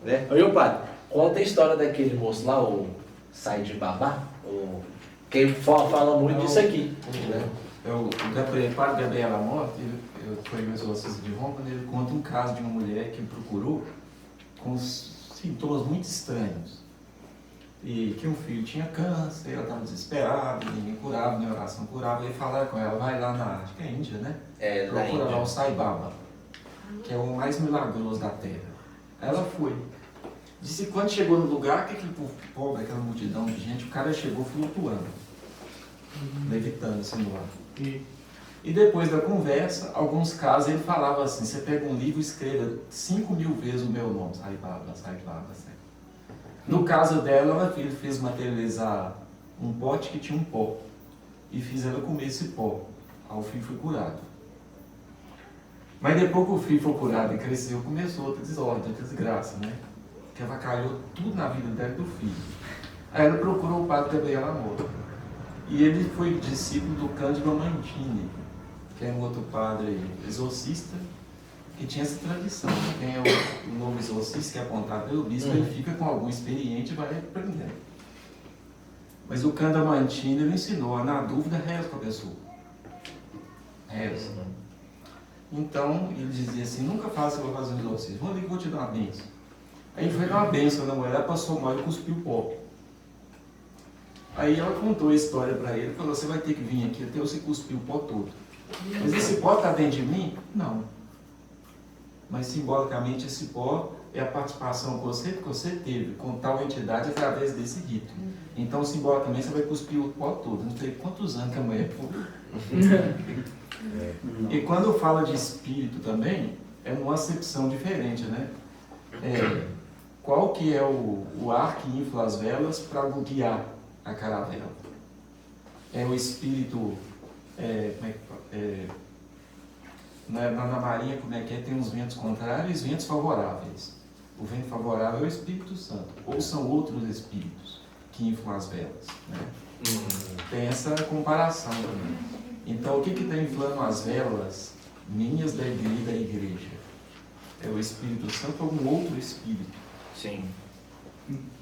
Né? Oi, padre, conta a história daquele moço lá, o Said Babá, que fala muito disso aqui. Né? O padre Gabriel Amorte, ele foi um exorcista de Roma, ele conta um caso de uma mulher que procurou com sintomas muito estranhos. E que um filho tinha câncer, ela estava desesperada, ninguém curava, nem oração curava. E falaram com ela: vai lá na, acho que é Índia, né? Procura lá o Sai Baba, que é o mais milagroso da terra. Ela foi. Disse que quando chegou no lugar, que aquele povo, aquela multidão de gente, o cara chegou flutuando, levitando assim no ar. E depois da conversa, alguns casos ele falava assim: você pega um livro e escreva 5.000 vezes o meu nome, Sai Baba, Sai Baba, Sai. No caso dela, ela fez materializar um pote que tinha um pó e fiz ela comer esse pó. Aí o filho foi curado. Mas depois que o filho foi curado e cresceu, começou outra desordem, outra desgraça, né? Que avacalhou tudo na vida dela e do filho. Aí ela procurou o padre Gabriel Amor. E ele foi discípulo do Cândido Amantini, que é um outro padre exorcista, que tinha essa tradição. Quem é o nome exorcista, que é apontado pelo bispo, ele fica com algum experiente e vai aprendendo. Mas o Cândido Amantini, ele ensinou: na dúvida, reza com a pessoa. Reza. Então, ele dizia assim: nunca faça para fazer um exorcismo. Vou ali que vou te dar uma bênção. Aí ele foi dar uma bênção na mulher, passou mal e cuspiu o pó. Aí ela contou a história para ele, falou: você vai ter que vir aqui até você cuspir o pó todo. Mas esse pó está dentro de mim? Não. Mas simbolicamente esse pó é a participação que você teve com tal entidade através desse rito. Então simbolicamente você vai cuspir o pó todo. Não sei quantos anos que a mulher E quando fala de espírito também, é uma acepção diferente, né? Qual que é o ar que infla as velas para guiar a caravela? É o espírito, na marinha, como é que é? Tem os ventos contrários e os ventos favoráveis. O vento favorável é o Espírito Santo, ou são outros espíritos que inflam as velas, né? Tem essa comparação também. Então, o que está inflando as velas minhas da igreja? É o Espírito Santo ou um outro espírito? Sim.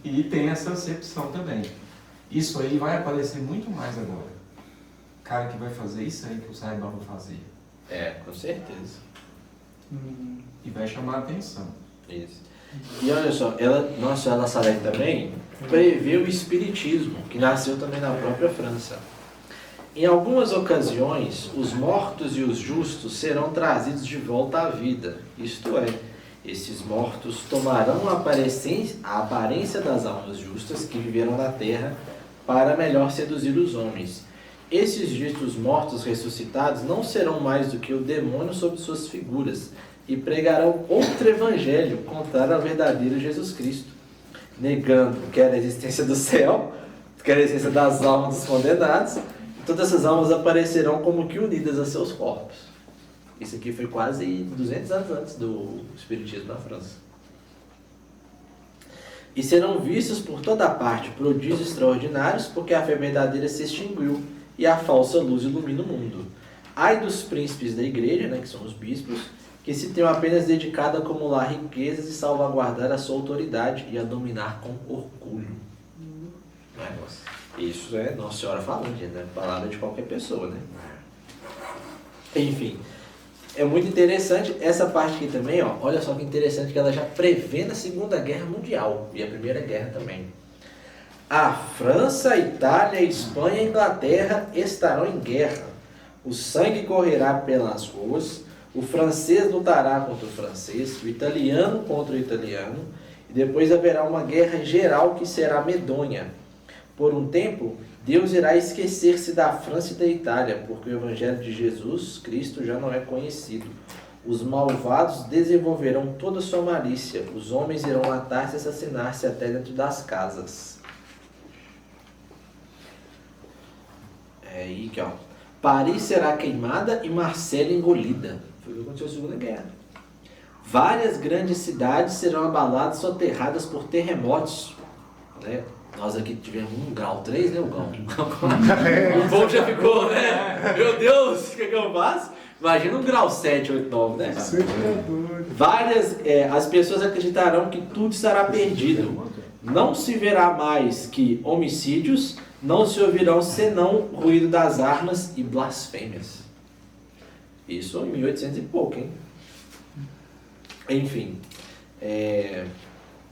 E tem essa acepção também. Isso aí vai aparecer muito mais agora. O cara que vai fazer isso aí que o Sai Baba fazia. Com certeza. E vai chamar a atenção. Isso. E olha só, Nossa Senhora Salete também prevê o espiritismo, que nasceu também na própria França. Em algumas ocasiões, os mortos e os justos serão trazidos de volta à vida. Isto é, esses mortos tomarão a aparência das almas justas que viveram na terra para melhor seduzir os homens. Esses ditos mortos ressuscitados não serão mais do que o demônio sob suas figuras e pregarão outro evangelho contrário ao verdadeiro Jesus Cristo, negando quer a existência do céu, quer a existência das almas dos condenados. Todas essas almas aparecerão como que unidas a seus corpos. Isso aqui foi quase 200 anos antes do Espiritismo na França. E serão vistos por toda parte prodígios extraordinários, porque a fé verdadeira se extinguiu e a falsa luz ilumina o mundo. Ai dos príncipes da igreja, né, que são os bispos, que se tenham apenas dedicado a acumular riquezas e salvaguardar a sua autoridade e a dominar com orgulho. Não é, moça? Isso é Nossa Senhora falando, gente, né? Palavra de qualquer pessoa, né? Enfim, é muito interessante essa parte aqui também, ó. Olha só que interessante que ela já prevê na Segunda Guerra Mundial e a Primeira Guerra também. A França, a Itália, a Espanha e a Inglaterra estarão em guerra. O sangue correrá pelas ruas, o francês lutará contra o francês, o italiano contra o italiano, e depois haverá uma guerra geral que será medonha. Por um tempo, Deus irá esquecer-se da França e da Itália, porque o Evangelho de Jesus Cristo já não é conhecido. Os malvados desenvolverão toda a sua malícia, os homens irão matar-se e assassinar-se até dentro das casas. É aí que, ó. Paris será queimada e Marselha engolida. Foi o que aconteceu na Segunda Guerra. Várias grandes cidades serão abaladas, soterradas por terremotos. Né? Nós aqui tivemos 1,3 grau, né, o Gão? O povo já ficou, né? Meu Deus, o que eu faço? Imagina 1,7 grau, 8, 9, né? As pessoas acreditarão que tudo estará perdido. Não se verá mais que homicídios, não se ouvirão senão o ruído das armas e blasfêmias. Isso em 1800 e pouco, hein? Enfim.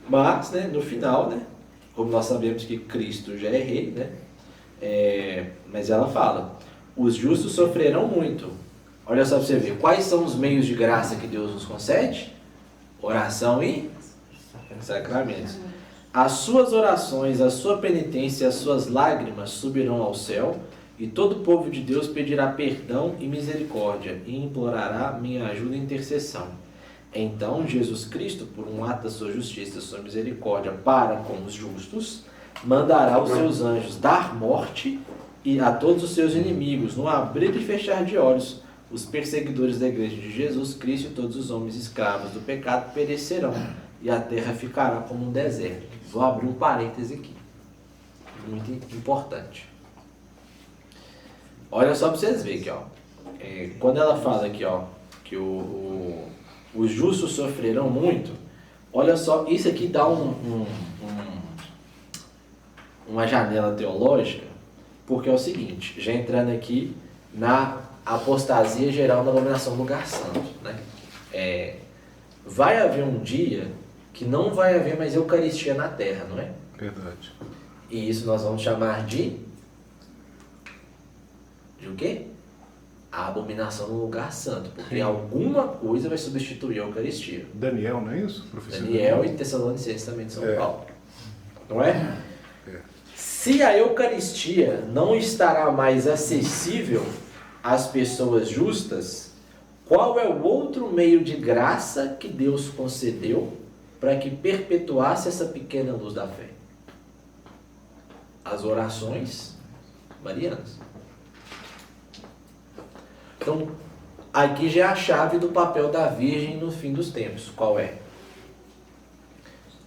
Mas, né, no final, né, como nós sabemos que Cristo já é rei, né, mas ela fala, os justos sofrerão muito. Olha só para você ver, quais são os meios de graça que Deus nos concede? Oração e sacramentos. As suas orações, a sua penitência e as suas lágrimas subirão ao céu, e todo o povo de Deus pedirá perdão e misericórdia, e implorará minha ajuda e intercessão. Então Jesus Cristo, por um ato da sua justiça e sua misericórdia para com os justos, mandará os seus anjos dar morte a todos os seus inimigos, no abrir e fechar de olhos. Os perseguidores da igreja de Jesus Cristo e todos os homens escravos do pecado perecerão, e a terra ficará como um deserto. Vou abrir um parêntese aqui, muito importante. Olha só para vocês verem aqui, ó. Quando ela fala aqui, ó, que os justos sofrerão muito, olha só, isso aqui dá uma janela teológica, porque é o seguinte, já entrando aqui na apostasia geral da abominação do lugar santo, né? Vai haver um dia que não vai haver mais Eucaristia na Terra, não é? Verdade. E isso nós vamos chamar de o quê? A abominação no lugar santo, porque alguma coisa vai substituir a Eucaristia. Daniel, não é isso? Professor Daniel e Tessalonicenses também de São Paulo. Não é? Se a Eucaristia não estará mais acessível às pessoas justas, qual é o outro meio de graça que Deus concedeu para que perpetuasse essa pequena luz da fé? As orações marianas. Então, aqui já é a chave do papel da Virgem no fim dos tempos. Qual é?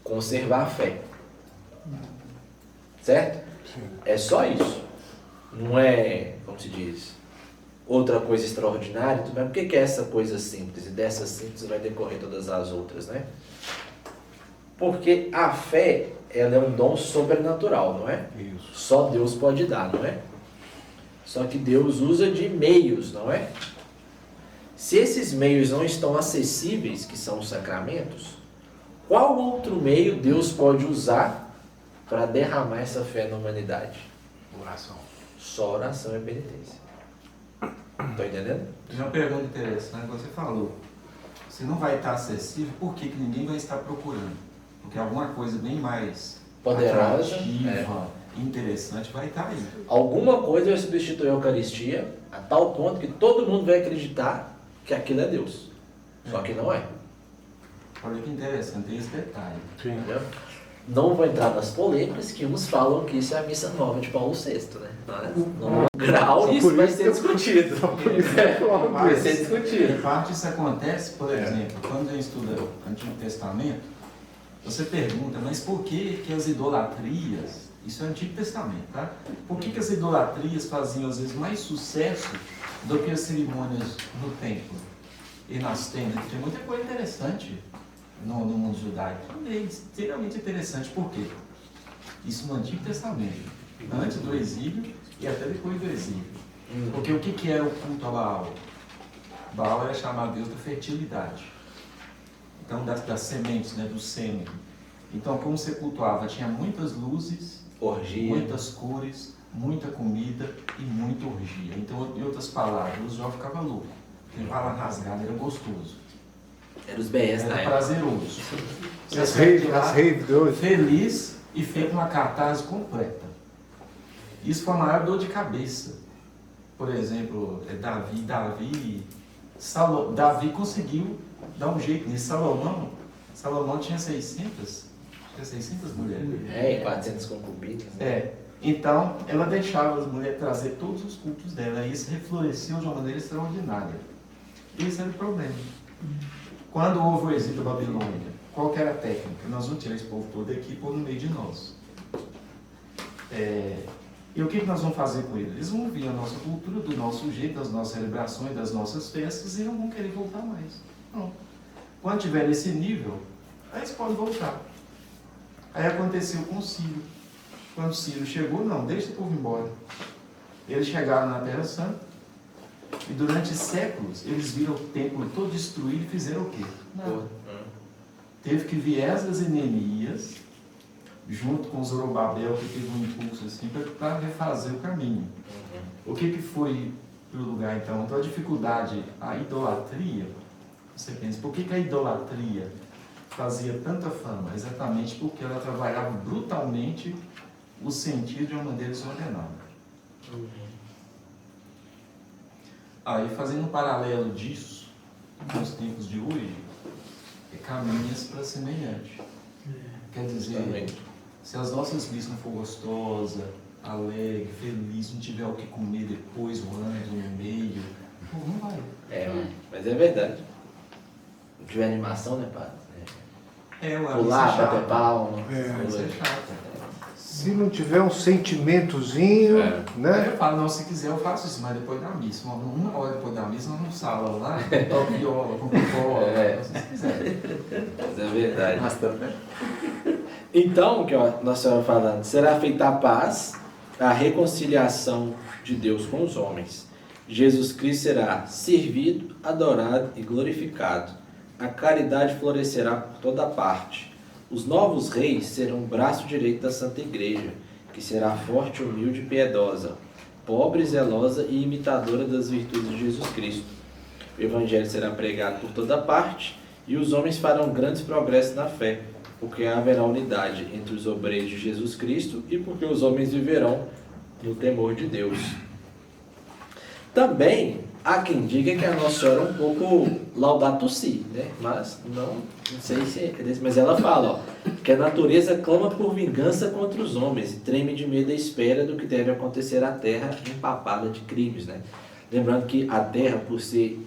Conservar a fé. Certo? Sim. É só isso. Não é, como se diz, outra coisa extraordinária. Mas por que é essa coisa simples? E dessa simples vai decorrer todas as outras, né? Porque a fé, ela é um dom sobrenatural, não é? Isso. Só Deus pode dar, não é? Só que Deus usa de meios, não é? Se esses meios não estão acessíveis, que são os sacramentos, qual outro meio Deus pode usar para derramar essa fé na humanidade? Oração. Só oração e penitência. Estão entendendo? Tem uma pergunta interessante que você falou. Se não vai estar acessível, por que ninguém vai estar procurando? Porque alguma coisa bem mais Poderosa, atrativa, interessante vai estar aí. Alguma coisa vai substituir a Eucaristia a tal ponto que todo mundo vai acreditar que aquilo é Deus. Só que não é. Olha que interessante, tem esse detalhe. Sim. Entendeu? Não vou entrar nas polêmicas que uns falam que isso é a missa nova de Paulo VI, né? No grau isso vai ser discutido. Vai ser discutido. Em parte isso acontece, por exemplo, quando a gente estuda o Antigo Testamento, você pergunta, mas por que as idolatrias, isso é Antigo Testamento, tá? Por que as idolatrias faziam às vezes mais sucesso do que as cerimônias no templo e nas tendas? Tem muita coisa interessante no mundo judaico. É extremamente interessante. Por quê? Isso no Antigo Testamento. antes do exílio e até depois do exílio. Porque o que era o culto a Baal? Baal era chamado Deus da fertilidade. Então, das sementes, né, do sêmen. Então, como você cultuava, tinha muitas luzes, Orgia. muitas cores, muita comida e muita orgia. Então, em outras palavras, o jovem ficava louco. Ele ficava rasgado, era gostoso. Era os BS na Era época. prazeroso. Você As saía de lá raves de hoje. feliz e feito uma cartaz completa. Isso foi a maior dor de cabeça. Por exemplo, Davi conseguiu dar um jeito nisso. Salomão tinha 600 mulheres. É, 400 concubinas. Né? Então, ela deixava as mulheres trazer todos os cultos dela, e isso refloresceu de uma maneira extraordinária. Esse era o problema. Quando houve o exílio da Babilônia, qual que era a técnica? Nós vamos tirar esse povo todo aqui e pôr no meio de nós. E o que nós vamos fazer com eles? Eles vão ver a nossa cultura, do nosso jeito, das nossas celebrações, das nossas festas, e não vão querer voltar mais. Não. Quando tiver nesse nível, aí eles podem voltar. Aí aconteceu com Ciro. Quando Ciro chegou, não, deixa o povo embora. Eles chegaram na Terra Santa, e durante séculos eles viram o templo todo destruído e fizeram o quê? Nada. Teve que vir Esdras e Neemias, junto com Zorobabel, que teve um impulso assim, para refazer o caminho. O que foi para o lugar então? Então a dificuldade, a idolatria, você pensa, por que a idolatria fazia tanta fama? Exatamente porque ela trabalhava brutalmente o sentido de uma maneira desordenada. Aí, fazendo um paralelo disso, nos tempos de hoje, caminhas para semelhante. Quer dizer, se as nossas vidas não for gostosa, alegre, feliz, não tiver o que comer depois, o ânimo no meio, pô, não vai. Mas é verdade. Não tiver animação, né, padre? Pular, bater palma. Isso é chato. Se não tiver um sentimentozinho, Aí né? eu falo, não, se quiser eu faço isso, mas depois da missa. Uma hora depois da missa, nós no salão lá, toco viola, com pipoca, se quiser. Mas é verdade. Então, o que nós estamos falando, será feita a paz, a reconciliação de Deus com os homens. Jesus Cristo será servido, adorado e glorificado. A caridade florescerá por toda parte. Os novos reis serão o braço direito da Santa Igreja, que será forte, humilde e piedosa, pobre, zelosa e imitadora das virtudes de Jesus Cristo. O Evangelho será pregado por toda parte e os homens farão grandes progressos na fé, porque haverá unidade entre os obreiros de Jesus Cristo e porque os homens viverão no temor de Deus. Também há quem diga que a Nossa Senhora é um pouco Laudato Si, né? Mas não sei se é desse, mas ela fala, que a natureza clama por vingança contra os homens e treme de medo à espera do que deve acontecer à terra empapada de crimes, né? Lembrando que a terra, por ser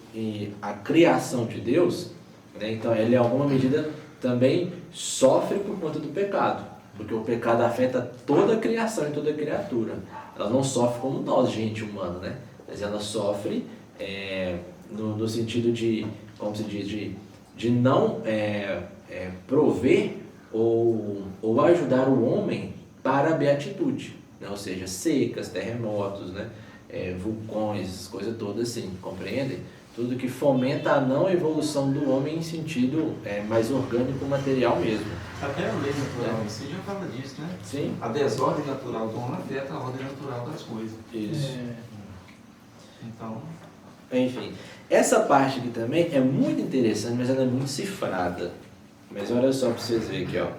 a criação de Deus, né? Então ela em alguma medida também sofre por conta do pecado, porque o pecado afeta toda a criação e toda a criatura. Ela não sofre como nós, gente humana, né? Mas ela sofre no sentido de, como se diz, de não prover ou ajudar o homem para a beatitude, né? Ou seja, secas, terremotos, né? Vulcões, essas coisas todas assim, compreendem? Tudo que fomenta a não evolução do homem em sentido mais orgânico, material mesmo. Até a lei natural em si já fala disso, né? Sim. A desordem natural do homem afeta a ordem natural das coisas. Isso. Então, enfim, essa parte aqui também é muito interessante, mas ela é muito cifrada. Mas olha só para vocês verem aqui, ó.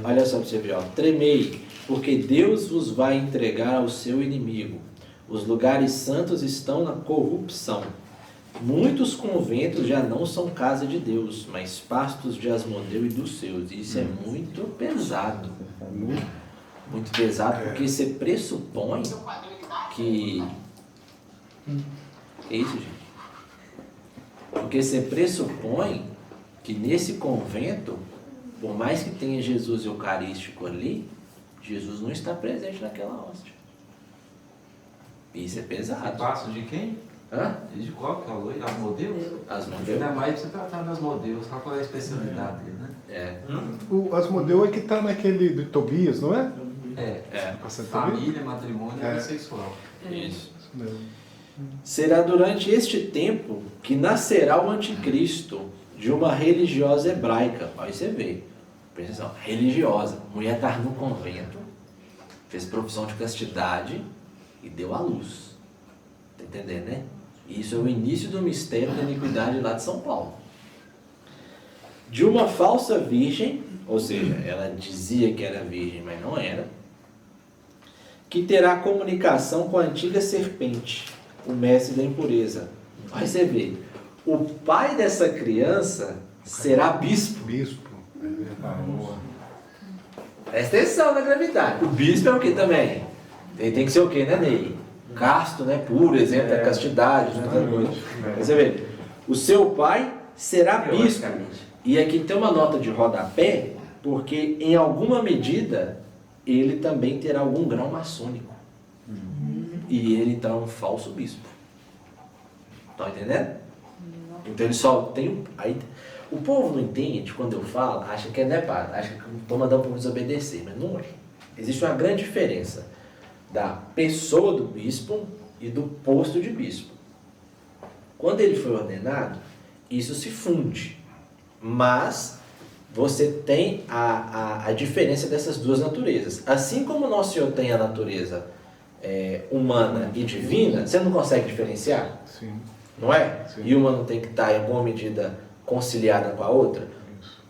Olha só para você ver, ó. Tremei, porque Deus vos vai entregar ao seu inimigo. Os lugares santos estão na corrupção. Muitos conventos já não são casa de Deus, mas pastos de Asmodeu e dos seus. E isso é muito pesado. Muito pesado, porque você pressupõe que... É isso, gente? Porque você pressupõe que nesse convento, por mais que tenha Jesus eucarístico ali, Jesus não está presente naquela hóstia. Isso é pesado. passo de quem? Hã? De qual que é o loiro? Asmodeus? Asmodeus. Ainda mais você tratando Asmodeus, qual é a especialidade dele, né? É. O Asmodeu é que tá naquele do Tobias, não é? É. Passando Tobias? Família, matrimônio e É. vida sexual. Isso. Isso mesmo. Será durante este tempo que nascerá o anticristo de uma religiosa hebraica. Aí você vê, presta atenção, religiosa. Mulher estava no convento, fez profissão de castidade e deu à luz. Tá entendendo, né? Isso é o início do mistério da iniquidade lá de São Paulo. De uma falsa virgem, ou seja, ela dizia que era virgem, mas não era, que terá comunicação com a antiga serpente, o mestre da impureza. Aí você vê, o pai dessa criança será bispo. Bispo. É verdade. Presta atenção na gravidade. O bispo é o que também? Ele tem que ser o que, né, Ney? Casto, né? Puro, exemplo da castidade, né? Aí você vê, o seu pai será bispo. E aqui tem uma nota de rodapé, porque em alguma medida ele também terá algum grau maçônico. E ele então é um falso bispo. Estão entendendo? Então ele só tem. Aí, o povo não entende quando eu falo, acha que é nepado, acha que estou mandando para desobedecer, mas não é. Existe uma grande diferença da pessoa do bispo e do posto de bispo. Quando ele foi ordenado, isso se funde. Mas você tem a diferença dessas duas naturezas. Assim como o nosso Senhor tem a natureza humana e divina, você não consegue diferenciar? Sim. Não é? Sim. E uma não tem que estar em alguma medida conciliada com a outra?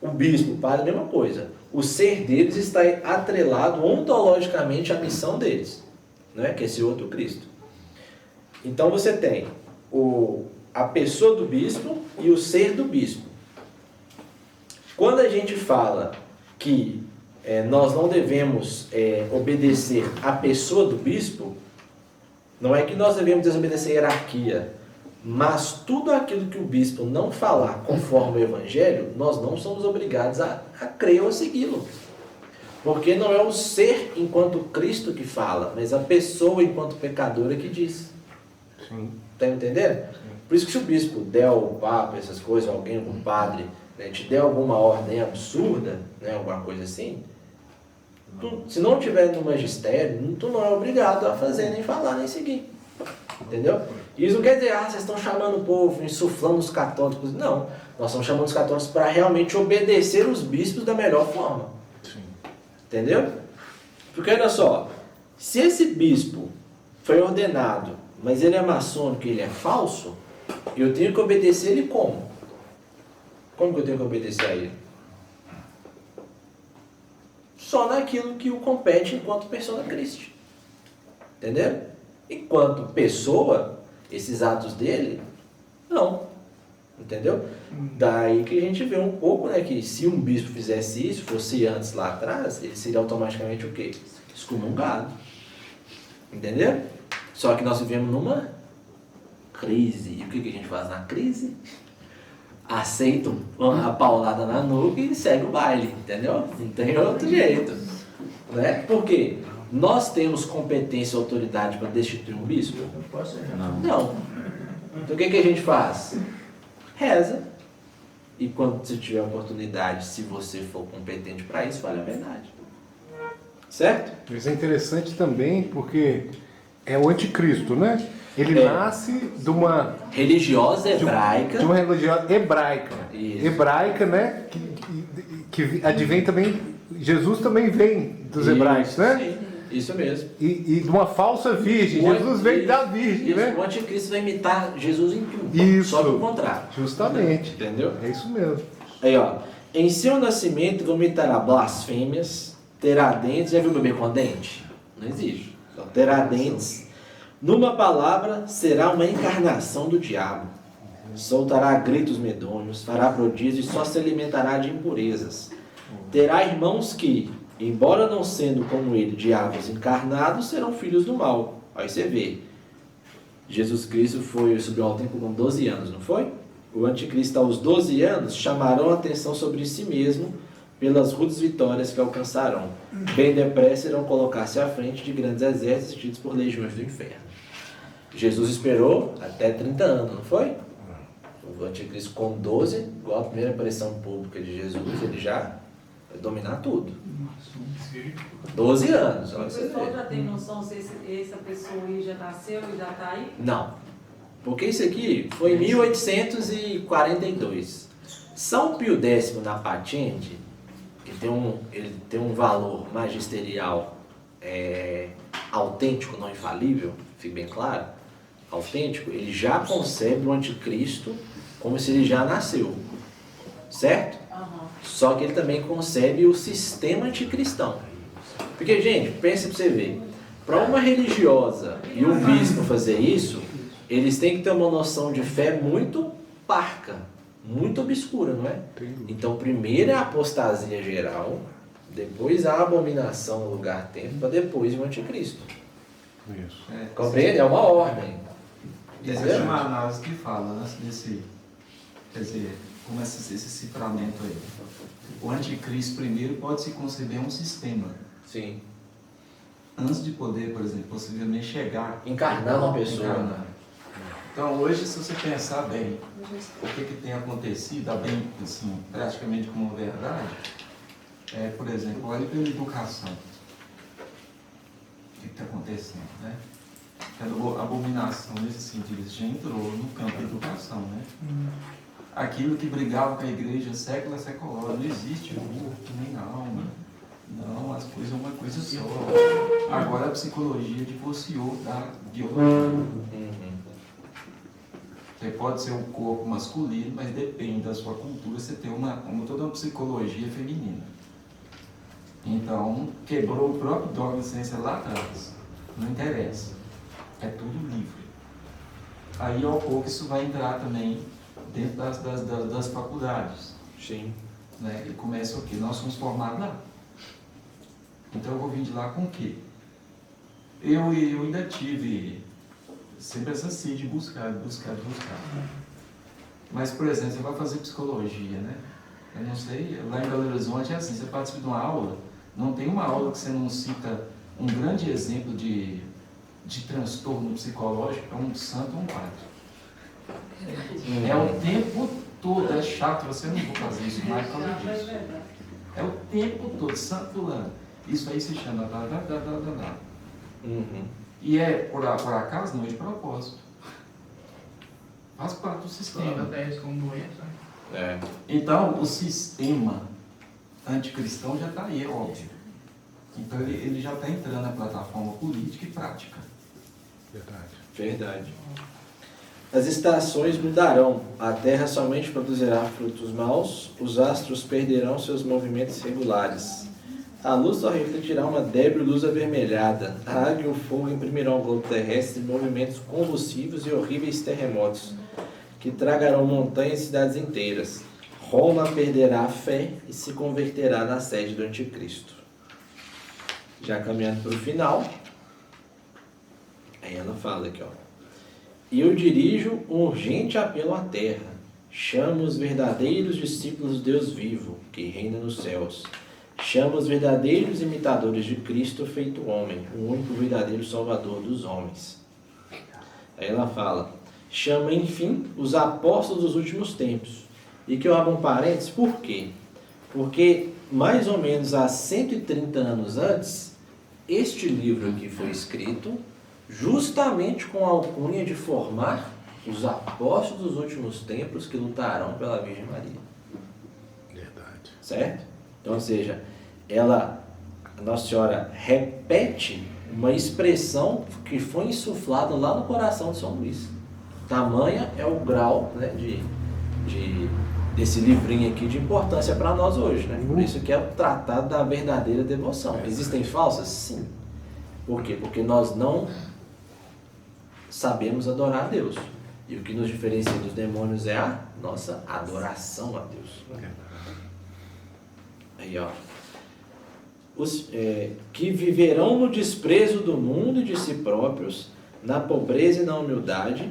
O bispo, o padre, a mesma coisa. O ser deles está atrelado ontologicamente à missão deles, não é? Que é esse outro Cristo. Então você tem a pessoa do bispo e o ser do bispo. Quando a gente fala que nós não devemos obedecer à pessoa do bispo, não é que nós devemos desobedecer a hierarquia, mas tudo aquilo que o bispo não falar conforme o evangelho, nós não somos obrigados a crer ou a segui-lo. Porque não é o ser enquanto Cristo que fala, mas a pessoa enquanto pecadora que diz. Sim. Está entendendo? Por isso que se o bispo der ao papa, essas coisas, alguém, algum padre, né, te der alguma ordem absurda, né, alguma coisa assim, se não tiver no magistério, tu não é obrigado a fazer, nem falar, nem seguir. Entendeu? E isso não quer dizer, vocês estão chamando o povo, insuflando os católicos. Não, nós estamos chamando os católicos para realmente obedecer os bispos da melhor forma. Sim. Entendeu? Porque olha só, se esse bispo foi ordenado, mas ele é maçônico e ele é falso, eu tenho que obedecer ele como? Como que eu tenho que obedecer a ele? Só naquilo que o compete enquanto persona Christi. Entendeu? Enquanto pessoa, esses atos dele, não. Entendeu? Daí que a gente vê um pouco, né, que se um bispo fizesse isso, fosse antes lá atrás, ele seria automaticamente o quê? Excomungado. Entendeu? Só que nós vivemos numa crise. E o que a gente faz na crise? Aceita a paulada na nuca e segue o baile, entendeu? Não tem outro jeito. Né? Por quê? Nós temos competência e autoridade para destituir um bispo? Não. Então o que a gente faz? Reza. E quando você tiver a oportunidade, se você for competente para isso, fale a verdade. Certo? Isso é interessante também porque é o anticristo, né? Ele nasce de uma religiosa hebraica. De uma religião hebraica. Isso. Hebraica, né? Que advém também. Jesus também vem dos hebraicos, né? Sim, isso mesmo. E de uma falsa virgem. Jesus veio da virgem, isso, né? O anticristo vai imitar Jesus em tudo. Isso. Só que o contrário. Justamente. Entendeu? É isso mesmo. Aí, ó. Em seu nascimento vomitará blasfêmias, terá dentes. Já viu bebê com dente? Não existe. Então, terá dentes. Numa palavra, será uma encarnação do diabo. Soltará gritos medonhos, fará prodígios e só se alimentará de impurezas. Terá irmãos que, embora não sendo como ele diabos encarnados, serão filhos do mal. Aí você vê. Jesus Cristo subiu ao templo com 12 anos, não foi? O anticristo aos 12 anos chamarão a atenção sobre si mesmo pelas rudes vitórias que alcançarão. Bem depressa irão colocar-se à frente de grandes exércitos tidos por legiões do inferno. Jesus esperou até 30 anos, não foi? O anticristo com 12, igual a primeira aparição pública de Jesus, ele já vai dominar tudo. 12 anos, olha O você pessoal ver. já tem noção se essa pessoa aí já nasceu e já está aí? Não, porque isso aqui foi em 1842. São Pio X na patente, que ele tem um valor magisterial autêntico, não infalível, fique bem claro, autêntico, ele já concebe o anticristo como se ele já nasceu, certo? Só que ele também concebe o sistema anticristão. Porque, gente, pensa pra você ver, para uma religiosa e um bispo fazer isso, eles têm que ter uma noção de fé muito parca, muito obscura, não é? Então, primeiro é a apostasia geral, depois a abominação no lugar-tempo, para depois o anticristo. Isso. Compreende? É uma ordem. Existe Entendeu? uma análise que fala, né, desse, quer dizer, como esse ciframento aí. O anticristo primeiro pode se conceber um sistema. Sim. Antes de poder, por exemplo, possivelmente chegar. Encarnar uma pessoa. Encarnar. Então hoje, se você pensar bem, o que tem acontecido, bem, assim, praticamente como verdade, por exemplo, olha pela educação. O que está acontecendo, né? A abominação nesse sentido já entrou no campo da educação, né? Aquilo que brigava com a igreja século a século, não existe corpo nem alma, não, as coisas é uma coisa só. Agora a psicologia divorciou da biologia. Você pode ser um corpo masculino, mas depende da sua cultura, você tem toda uma psicologia feminina. Então, quebrou o próprio dogma de ciência lá atrás. Não interessa. É tudo livre. Aí, ao pouco, isso vai entrar também dentro das faculdades. Sim. Né? E começa o quê? Nós somos formados lá. Então, eu vou vir de lá com o quê? Eu ainda tive sempre essa sede de buscar. Mas, por exemplo, você vai fazer psicologia, né? Eu não sei, lá em Belo Horizonte é assim, você participa de uma aula, não tem uma aula que você não cita um grande exemplo de transtorno psicológico, é um santo ou um padre. É o tempo todo, é chato, você não vai fazer isso mais por causa disso. É o tempo todo, santo fulano. Isso aí se chama E é por acaso, não é de propósito. Faz parte do sistema. Então, o sistema anticristão já está aí, é óbvio. Então, ele já está entrando na plataforma política e prática. Verdade. As estações mudarão, a terra somente produzirá frutos maus, os astros perderão seus movimentos regulares. A luz só refletirá uma débil luz avermelhada. A água e o fogo imprimirão ao globo terrestre movimentos convulsivos e horríveis terremotos, que tragarão montanhas e cidades inteiras. Roma perderá a fé e se converterá na sede do anticristo. Já caminhando para o final, aí ela fala aqui, ó. E eu dirijo um urgente apelo à terra. Chamo os verdadeiros discípulos do Deus vivo, que reina nos céus. Chama os verdadeiros imitadores de Cristo feito homem, o único verdadeiro Salvador dos homens. Aí ela fala, chama, enfim, os apóstolos dos últimos tempos. E que eu abro um parênteses, por quê? Porque, mais ou menos há 130 anos antes, este livro aqui foi escrito justamente com a alcunha de formar os apóstolos dos últimos tempos que lutarão pela Virgem Maria. Verdade. Certo? Então, ou seja, a Nossa Senhora repete uma expressão que foi insuflada lá no coração de São Luís. Tamanha é o grau, né, desse livrinho aqui de importância para nós hoje, né? Por isso que é o tratado da verdadeira devoção. Existem falsas? Sim. Por quê? Porque nós não sabemos adorar a Deus. E o que nos diferencia dos demônios é a nossa adoração a Deus. Aí, ó. Que viverão no desprezo do mundo e de si próprios, na pobreza e na humildade,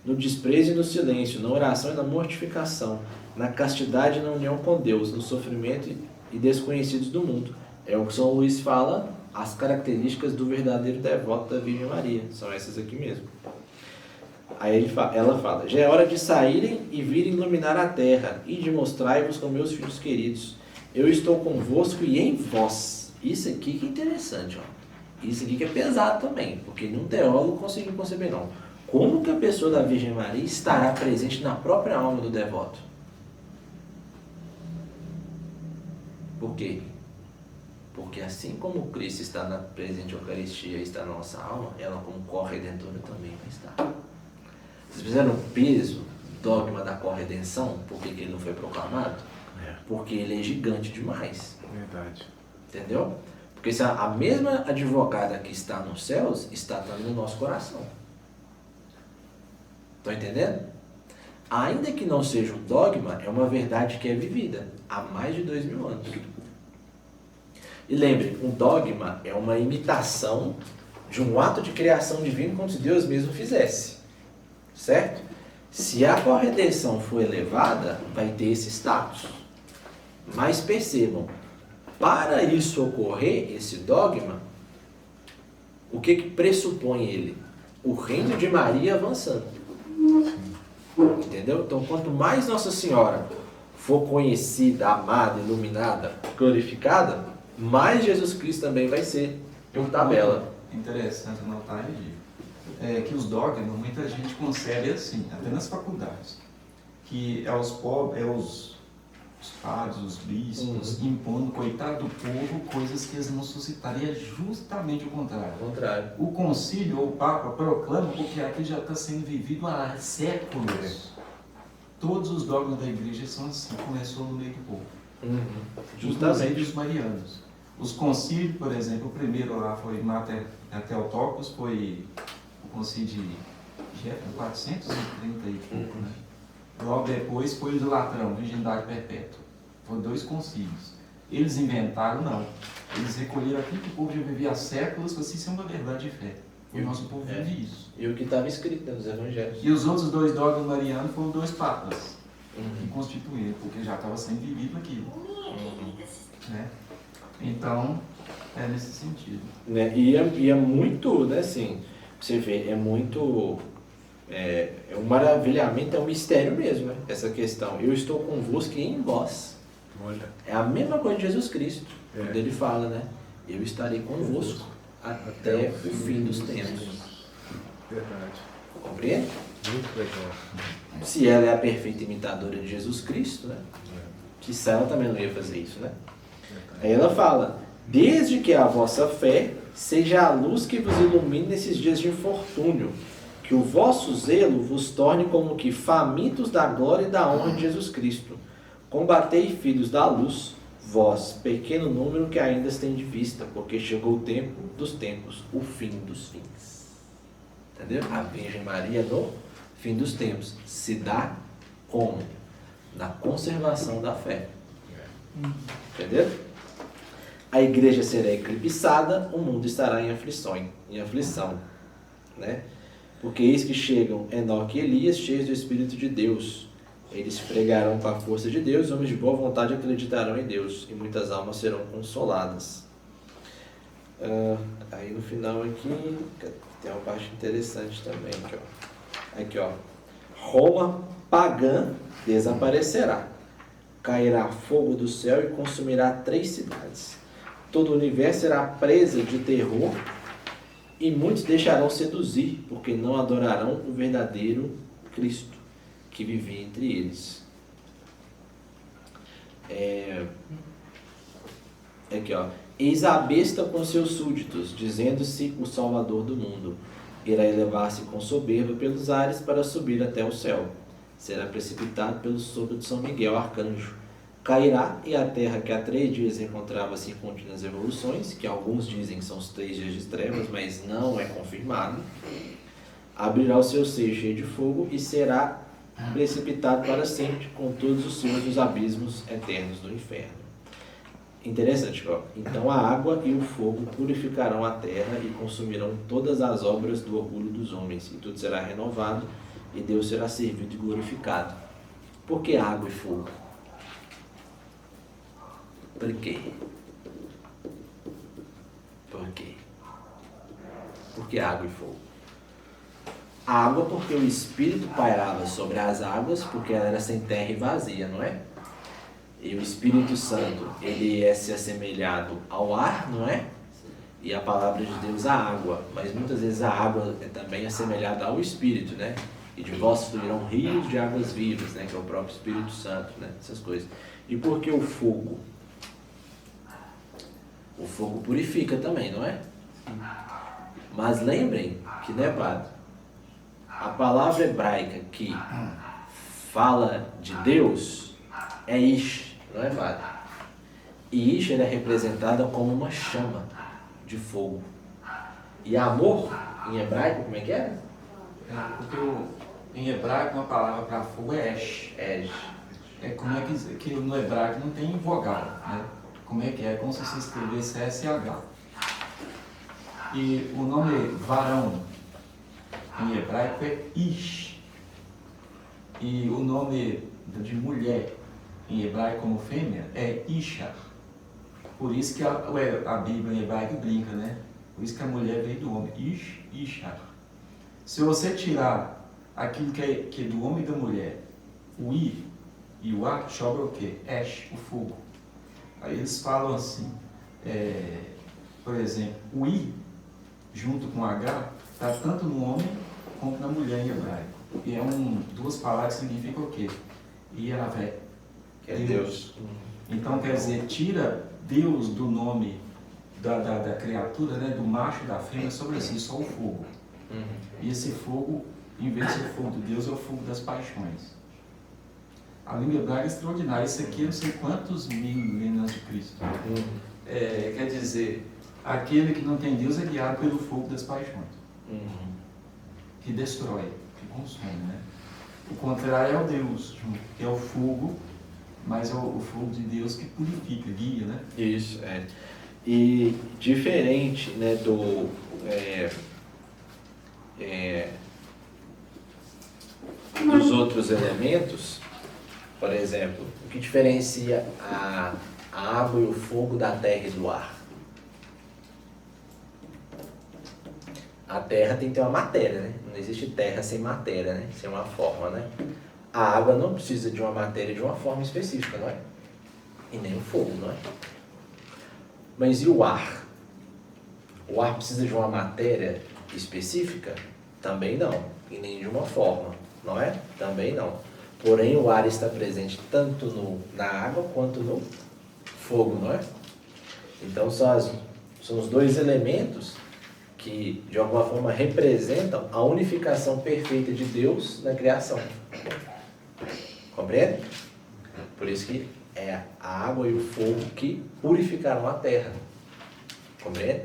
no desprezo e no silêncio, na oração e na mortificação, na castidade e na união com Deus, no sofrimento e desconhecidos do mundo. É o que São Luís fala, as características do verdadeiro devoto da Virgem Maria. São essas aqui mesmo. ela fala, já é hora de saírem e virem iluminar a terra, e de mostrai-vos com meus filhos queridos. Eu estou convosco e em vós. Isso aqui que é interessante, ó. Isso aqui que é pesado também, porque nenhum teólogo conseguiu conceber, não. Como que a pessoa da Virgem Maria estará presente na própria alma do devoto? Por quê? Porque assim como Cristo está na presente Eucaristia e está na nossa alma, ela como corredentora também vai estar. Vocês fizeram um peso, dogma da corredenção, por que ele não foi proclamado? Porque ele é gigante demais. Verdade. Entendeu? Porque se a mesma advogada que está nos céus está também no nosso coração. Estão entendendo? Ainda que não seja um dogma, é uma verdade que é vivida há mais de 2000 anos. E lembre, um dogma é uma imitação de um ato de criação divina como se Deus mesmo fizesse. Certo? Se a corredenção for elevada, vai ter esse status. Mas percebam, para isso ocorrer, esse dogma, o que pressupõe ele? O reino de Maria avançando. Entendeu? Então, quanto mais Nossa Senhora for conhecida, amada, iluminada, glorificada, mais Jesus Cristo também vai ser por tabela. Interessante notar aí, que os dogmas, muita gente concebe assim, até nas faculdades, que é os pobres, os padres, os bispos, impondo, coitado do povo, coisas que eles não suscitaram. E é justamente o contrário. O concílio ou o Papa proclama porque aquilo já está sendo vivido há séculos. Todos os dogmas da igreja são assim, começou no meio do povo. Justamente os marianos. Os concílios, por exemplo, o primeiro lá foi Theotokos, foi o concílio de 430 e pouco, né? Logo depois foi o do Latrão, Virgindade Perpétua. Foram 2 concílios. Eles inventaram, não. Eles recolheram aquilo que o povo já vivia há séculos, assim, isso é uma verdade de fé. O nosso povo vive isso. E o que estava escrito nos evangelhos. E os outros 2 dogmas marianos foram 2 papas que constituíram, porque já estava sendo vivido aquilo. Né? Então, é nesse sentido. Né? E é muito, né, assim, você vê, é muito... É um maravilhamento, é um mistério mesmo, né? Essa questão. Eu estou convosco e em vós. Olha. É a mesma coisa de Jesus Cristo. Quando ele fala, né? Eu estarei convosco até o fim dos tempos. Verdade. Compreende? Muito legal. Se ela é a perfeita imitadora de Jesus Cristo, né? Que ela também não ia fazer isso, né? Aí ela fala, desde que a vossa fé seja a luz que vos ilumine nesses dias de infortúnio, que o vosso zelo vos torne como que famintos da glória e da honra de Jesus Cristo. Combatei, filhos da luz, vós, pequeno número que ainda tem de vista, porque chegou o tempo dos tempos, o fim dos fins. Entendeu? A Virgem Maria no fim dos tempos se dá como? Na conservação da fé. Entendeu? A igreja será eclipsada, o mundo estará em aflição, né? Porque eis que chegam Enoque e Elias, cheios do Espírito de Deus. Eles pregarão com a força de Deus, homens de boa vontade acreditarão em Deus, e muitas almas serão consoladas. Aí no final aqui, tem uma parte interessante também. Aqui, ó. Roma pagã desaparecerá. Cairá fogo do céu e consumirá 3 cidades. Todo o universo será presa de terror, e muitos deixarão seduzir, porque não adorarão o verdadeiro Cristo, que vivia entre eles. Aqui, ó. Eis a besta com seus súditos, dizendo-se o Salvador do mundo. Irá elevar-se com soberba pelos ares para subir até o céu. Será precipitado pelo sopro de São Miguel, arcanjo. Cairá, e a terra que há 3 dias encontrava-se em contínuas evoluções, que alguns dizem que são os 3 dias de trevas, mas não é confirmado, abrirá o seu seio cheio de fogo e será precipitado para sempre com todos os seus dos abismos eternos do inferno. Interessante, ó. Então a água e o fogo purificarão a terra e consumirão todas as obras do orgulho dos homens, e tudo será renovado, e Deus será servido e glorificado. Por que água e fogo? Por quê? Por quê? Por que água e fogo? Água porque o Espírito pairava sobre as águas, porque ela era sem terra e vazia, não é? E o Espírito Santo, ele é se assemelhado ao ar, não é? E a palavra de Deus à água. Mas muitas vezes a água é também assemelhada ao Espírito, né? E de vós fluirão rios de águas vivas, né? Que é o próprio Espírito Santo, né? Essas coisas. E por que o fogo? O fogo purifica também, não é? Mas lembrem que, né, padre? A palavra hebraica que fala de Deus é Ish, não é, padre? E Ish é representada como uma chama de fogo. E amor, em hebraico, como é que é? Em hebraico, uma palavra para fogo é Esh. Esh. É como é que no hebraico não tem vogal, né? Como é que é? Como se você escrevesse SH. E o nome varão em hebraico é Ish. E o nome de mulher em hebraico como fêmea é Isha. Por isso que a Bíblia em hebraico brinca, né? Por isso que a mulher veio do homem. Ish, Isha. Se você tirar aquilo que é do homem e da mulher, o I e o A, sobra o quê? Esh, o fogo. Aí eles falam assim, por exemplo, o I junto com o H está tanto no homem quanto na mulher em hebraico. E duas palavras que significam o quê? Yahvé, Que é Deus. Então quer dizer, tira Deus do nome da criatura, né, do macho e da fêmea, sobre si, só o fogo. E esse fogo, em vez de ser o fogo de Deus, é o fogo das paixões. A língua hebraica é extraordinária. Isso aqui, eu não sei quantos mil antes de Cristo. Quer dizer, aquele que não tem Deus é guiado pelo fogo das paixões. Que destrói, que consome, né? O contrário é o Deus, que é o fogo, mas é o fogo de Deus que purifica, guia, né? Isso, é. E diferente, né, dos outros elementos, por exemplo, o que diferencia a água e o fogo da terra e do ar? A terra tem que ter uma matéria, né? Não existe terra sem matéria, né? Sem uma forma, né? A água não precisa de uma matéria de uma forma específica, não é? E nem o fogo, não é? Mas e o ar? O ar precisa de uma matéria específica? Também não. E nem de uma forma, não é? Também não. Porém, o ar está presente tanto na água quanto no fogo, não é? Então, são os dois elementos que, de alguma forma, representam a unificação perfeita de Deus na criação. Compreende? Por isso que é a água e o fogo que purificaram a terra. Compreende?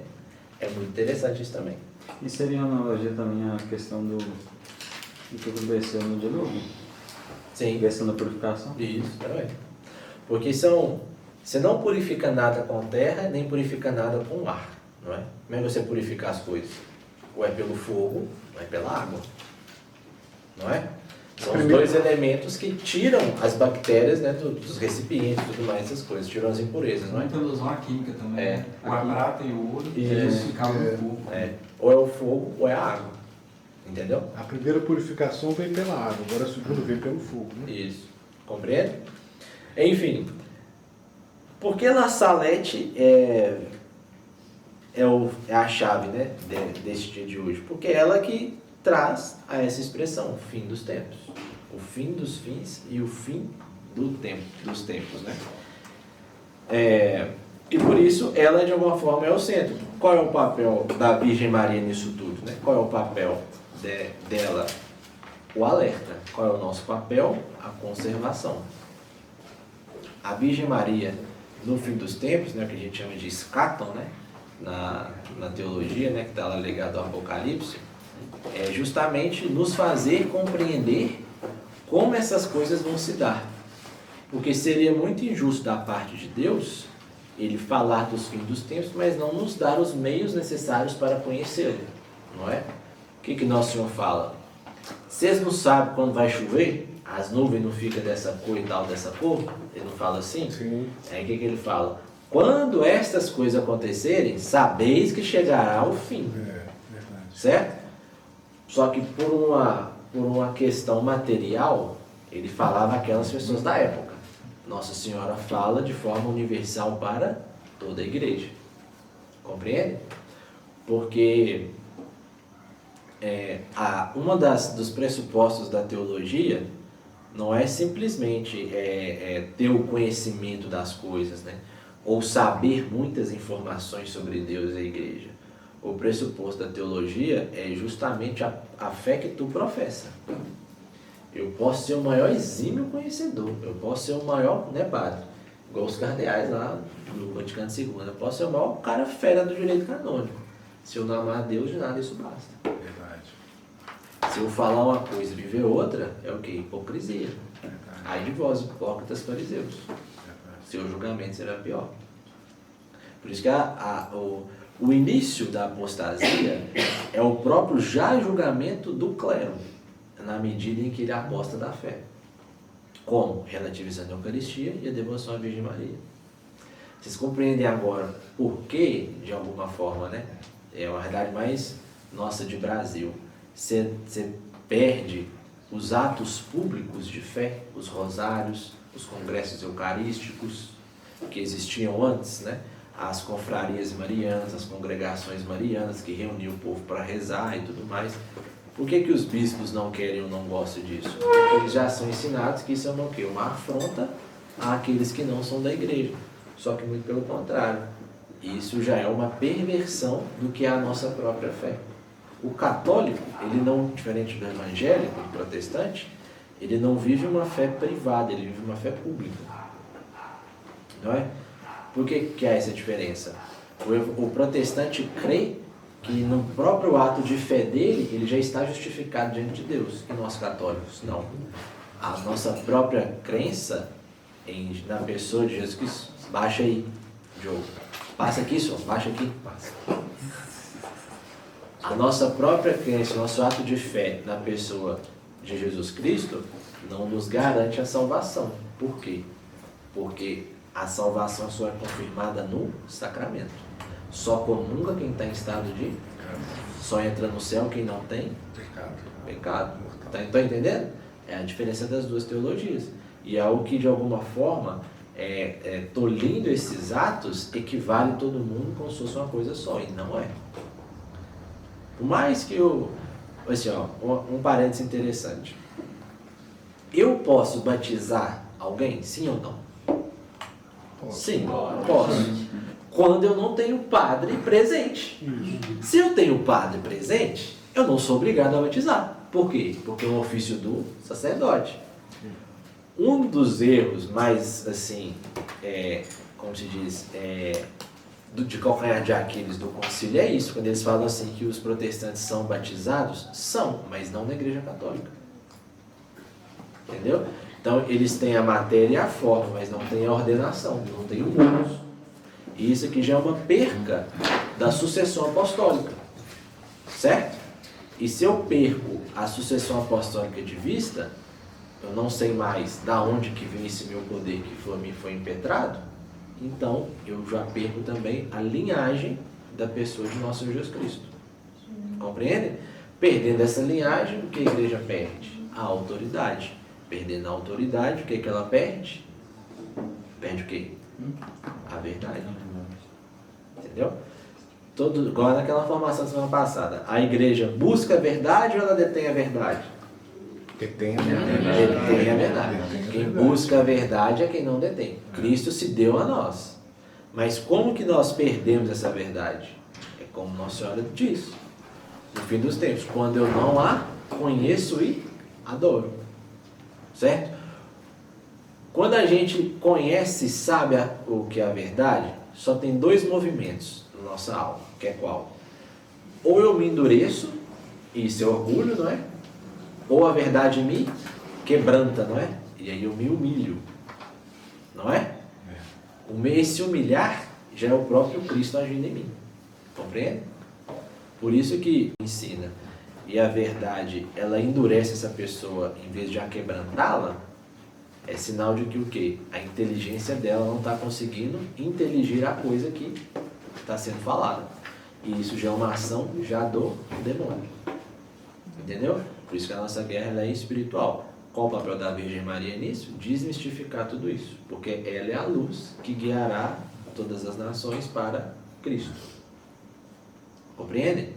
É muito interessante isso também. E seria uma analogia também à questão do que aconteceu no dilúvio? Sim. Questão da purificação? Isso, também. Porque você não purifica nada com terra, nem purifica nada com ar, não é? Como é que você purifica as coisas? Ou é pelo fogo, ou é pela água. Não é? São os dois elementos que tiram as bactérias, né, dos recipientes e tudo mais, essas coisas, tiram as impurezas, não é? Muita ilusão a química também, né? A prata e o ouro, Isso. eles ficavam no fogo. Ou é o fogo, ou é a água. Entendeu? A primeira purificação vem pela água, agora a segunda vem pelo fogo, né? Isso. Compreende? Enfim. Por que La Salette é a chave, né, desse dia de hoje? Porque é ela que traz a essa expressão, o fim dos tempos. O fim dos fins e o fim dos tempos, né? E por isso, ela, de alguma forma, é o centro. Qual é o papel da Virgem Maria nisso tudo, né? Qual é o papel dela? O alerta. Qual é o nosso papel? A conservação. A Virgem Maria, no fim dos tempos, né, que a gente chama de escaton, né, na teologia, né, que está lá ligado ao Apocalipse, é justamente nos fazer compreender como essas coisas vão se dar. Porque seria muito injusto da parte de Deus ele falar dos fins dos tempos, mas não nos dar os meios necessários para conhecê-lo, não é? O que Nosso Senhor fala? Vocês não sabem quando vai chover? As nuvens não ficam dessa cor e tal, dessa cor? Ele não fala assim? Sim. Aí o que ele fala? Quando estas coisas acontecerem, sabeis que chegará o fim. Verdade. Certo? Só que por uma questão material, ele falava aquelas pessoas da época. Nossa Senhora fala de forma universal para toda a igreja. Compreende? Porque dos pressupostos da teologia não é simplesmente ter o conhecimento das coisas, né? Ou saber muitas informações sobre Deus e a igreja. O pressuposto da teologia é justamente a fé que tu professa. Eu posso ser o maior exímio conhecedor, eu posso ser o maior, né, padre? Igual os cardeais lá no Vaticano II, eu posso ser o maior cara fera do direito canônico. Se eu não amar a Deus, de nada isso basta. Verdade. Se eu falar uma coisa e viver outra, é o quê? Hipocrisia. Ai de vós, hipócritas fariseus. Seu julgamento será pior. Por isso que o início da apostasia é o próprio já julgamento do clero, na medida em que ele aposta da fé. Como? Relativizando a Eucaristia e a devoção à Virgem Maria. Vocês compreendem agora por que, de alguma forma, né? É uma realidade mais nossa de Brasil. Você perde os atos públicos de fé, os rosários, os congressos eucarísticos que existiam antes, né? As confrarias marianas, as congregações marianas que reuniam o povo para rezar e tudo mais. Por que os bispos não querem ou não gostam disso? Porque eles já são ensinados que isso é uma afronta àqueles que não são da igreja. Só que muito pelo contrário. Isso já é uma perversão do que é a nossa própria fé. O católico, ele não, diferente do evangélico, do protestante, ele não vive uma fé privada, ele vive uma fé pública. Não é? Por que há essa diferença? O protestante crê que no próprio ato de fé dele, ele já está justificado diante de Deus. E nós católicos, não. A nossa própria crença na pessoa de Jesus Cristo, baixa aí, Diogo. Passa aqui, só, baixa aqui, passa. A nossa própria crença, nosso ato de fé na pessoa de Jesus Cristo, não nos garante a salvação. Por quê? Porque a salvação só é confirmada no sacramento. Só comunga quem está em estado de... Só entra no céu quem não tem pecado. Tá entendendo? É a diferença das duas teologias. E é algo que, de alguma forma, tolindo esses atos, equivale todo mundo como se fosse uma coisa só. E não é. Por mais que eu... Assim, ó, um parênteses interessante. Eu posso batizar alguém? Sim ou não? Sim, posso. Quando eu não tenho padre presente. Se eu tenho padre presente, eu não sou obrigado a batizar. Por quê? Porque é um ofício do sacerdote. Um dos erros mais, assim, como se diz, de calcanhar de Aquiles do concílio é isso, quando eles falam assim que os protestantes são batizados, são, mas não na igreja católica. Entendeu? Então, eles têm a matéria e a forma, mas não têm a ordenação, não têm o uso. E isso aqui já é uma perca da sucessão apostólica. Certo? E se eu perco a sucessão apostólica de vista, eu não sei mais da onde que vem esse meu poder que me foi impetrado, então eu já perco também a linhagem da pessoa de nosso Senhor Jesus Cristo. Compreende? Perdendo essa linhagem, o que a igreja perde? A autoridade. Perdendo a autoridade, o que ela perde? Perde o quê? A verdade. Entendeu? Igual naquela formação da semana passada. A igreja busca a verdade ou ela detém a verdade? Detém a verdade. Detém a verdade. Quem busca a verdade é quem não detém. Cristo se deu a nós. Mas como que nós perdemos essa verdade? É como Nossa Senhora diz. No fim dos tempos, quando eu não a conheço e adoro. Certo? Quando a gente conhece e sabe o que é a verdade, só tem dois movimentos na nossa alma, que é qual? Ou eu me endureço, e isso é orgulho, não é? Ou a verdade me quebranta, não é? E aí eu me humilho, não é? Esse humilhar já é o próprio Cristo agindo em mim, compreende? Por isso que ensina, e a verdade, ela endurece essa pessoa em vez de a quebrantá-la, é sinal de que o quê? A inteligência dela não está conseguindo inteligir a coisa que está sendo falada. E isso já é uma ação já do demônio. Entendeu? Por isso que a nossa guerra ela é espiritual. Qual o papel da Virgem Maria nisso? Desmistificar tudo isso, porque ela é a luz que guiará todas as nações para Cristo. Compreendem?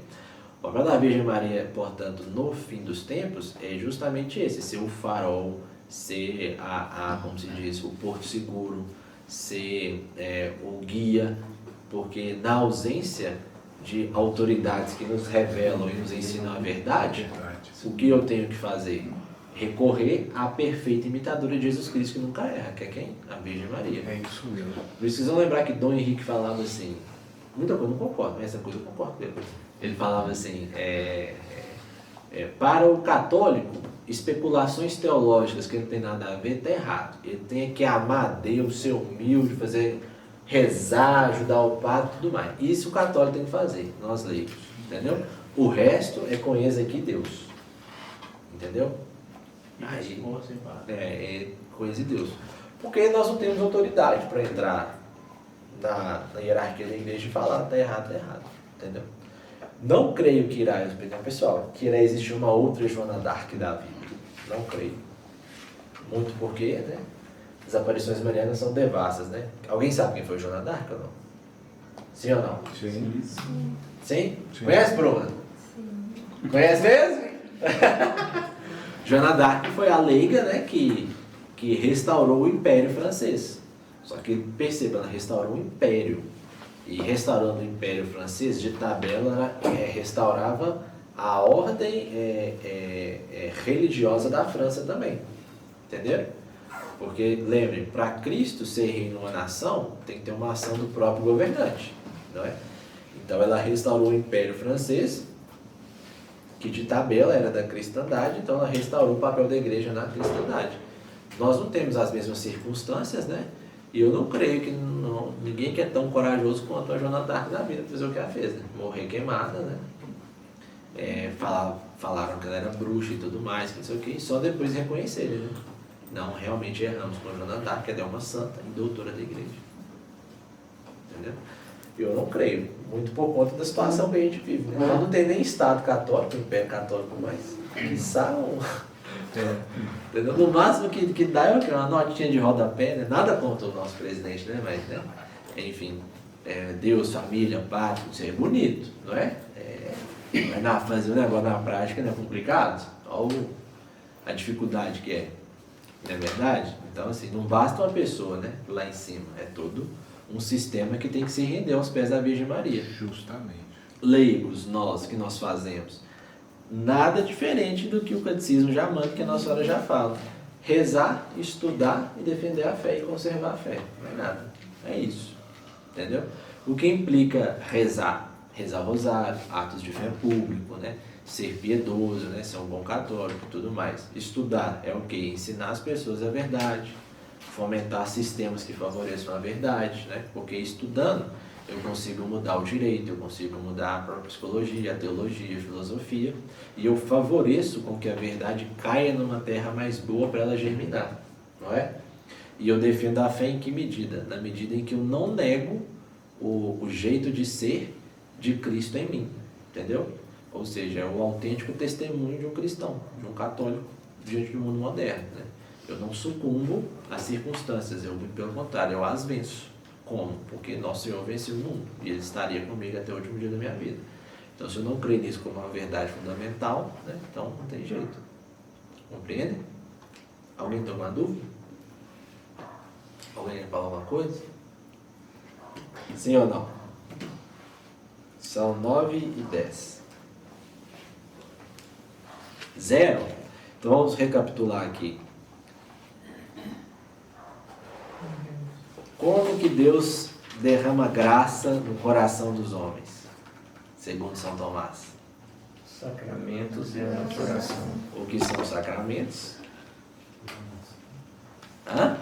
O papel da Virgem Maria, portanto, no fim dos tempos, é justamente esse: ser o farol, ser como se diz, o porto seguro, ser o guia, porque na ausência de autoridades que nos revelam e nos ensinam a verdade, o que eu tenho que fazer? Recorrer à perfeita imitadora de Jesus Cristo, que nunca erra, que é quem? A Virgem Maria. É isso mesmo. Por isso vocês vão lembrar que Dom Henrique falava assim, muita coisa eu não concordo, mas essa coisa eu concordo com ele. Ele falava assim, para o católico, especulações teológicas que não tem nada a ver, está errado. Ele tem que amar a Deus, ser humilde, rezar, ajudar o padre e tudo mais. Isso o católico tem que fazer, nós leigos, entendeu? O resto é conheça aqui Deus, entendeu? Aí, é coisa de Deus. Porque nós não temos autoridade para entrar na hierarquia da igreja e falar, está errado, entendeu? Não creio que irá, pessoal, que irá existir uma outra Joana d'Arc da vida. Não creio. Muito porque, né? As aparições marianas são devassas, né? Alguém sabe quem foi Joana d'Arc ou não? Sim ou não? Sim. Sim? Conhece, Bruna? Sim. Conhece mesmo? Joana d'Arc foi a leiga, né, que restaurou o Império Francês. Só que perceba, ela restaurou o Império. E restaurando o Império Francês, de tabela, ela restaurava a ordem religiosa da França também. Entenderam? Porque, lembrem, para Cristo ser rei numa nação, tem que ter uma ação do próprio governante. Não é? Então ela restaurou o Império Francês, que de tabela era da cristandade, então ela restaurou o papel da igreja na cristandade. Nós não temos as mesmas circunstâncias, né? E eu não creio que ninguém que é tão corajoso quanto a Joana d'Arc da vida fazer o que ela fez, né? Morrer queimada, né? Falaram que ela era bruxa e tudo mais, que não sei o que, e só depois reconhecerem, né? Não, realmente erramos com a Joana d'Arc, que ela é uma santa e doutora da igreja. Entendeu? Eu não creio, muito por conta da situação que a gente vive, né? Não tem nem Estado católico, Império Católico mais. Entendeu? No máximo que dá é uma notinha de rodapé, né? Nada contra o nosso presidente, né? Mas, né? Enfim, Deus, família, pátria, isso é bonito, não é? Mas fazer o negócio na prática não é complicado. Olha a dificuldade que é. Não é verdade? Então, assim, não basta uma pessoa, né? Lá em cima, é todo um sistema que tem que se render aos pés da Virgem Maria. Justamente. Leigos, que nós fazemos, nada diferente do que o catecismo já manda, que a Nossa Senhora já fala. Rezar, estudar e defender a fé e conservar a fé. Não é nada. É isso. Entendeu? O que implica rezar? Rezar o rosário, atos de fé público, né? Ser piedoso, né? Ser um bom católico e tudo mais. Estudar é o quê? Ensinar as pessoas a verdade. Fomentar sistemas que favoreçam a verdade, né? Porque estudando eu consigo mudar o direito, eu consigo mudar a própria psicologia, a teologia, a filosofia, e eu favoreço com que a verdade caia numa terra mais boa para ela germinar, não é? E eu defendo a fé em que medida? Na medida em que eu não nego o jeito de ser de Cristo em mim, entendeu? Ou seja, é o autêntico testemunho de um cristão, de um católico diante do mundo moderno, né? Eu não sucumbo às circunstâncias, pelo contrário, eu as venço. Como? Porque Nosso Senhor venceu o mundo e Ele estaria comigo até o último dia da minha vida. Então, se eu não creio nisso como uma verdade fundamental, né, então não tem jeito. Compreende? Alguém tem alguma dúvida? Alguém quer falar alguma coisa? Sim ou não? São 9:10. 0. Então vamos recapitular aqui. Como que Deus derrama graça no coração dos homens, segundo São Tomás? Sacramentos e a oração. O que são sacramentos? Hã?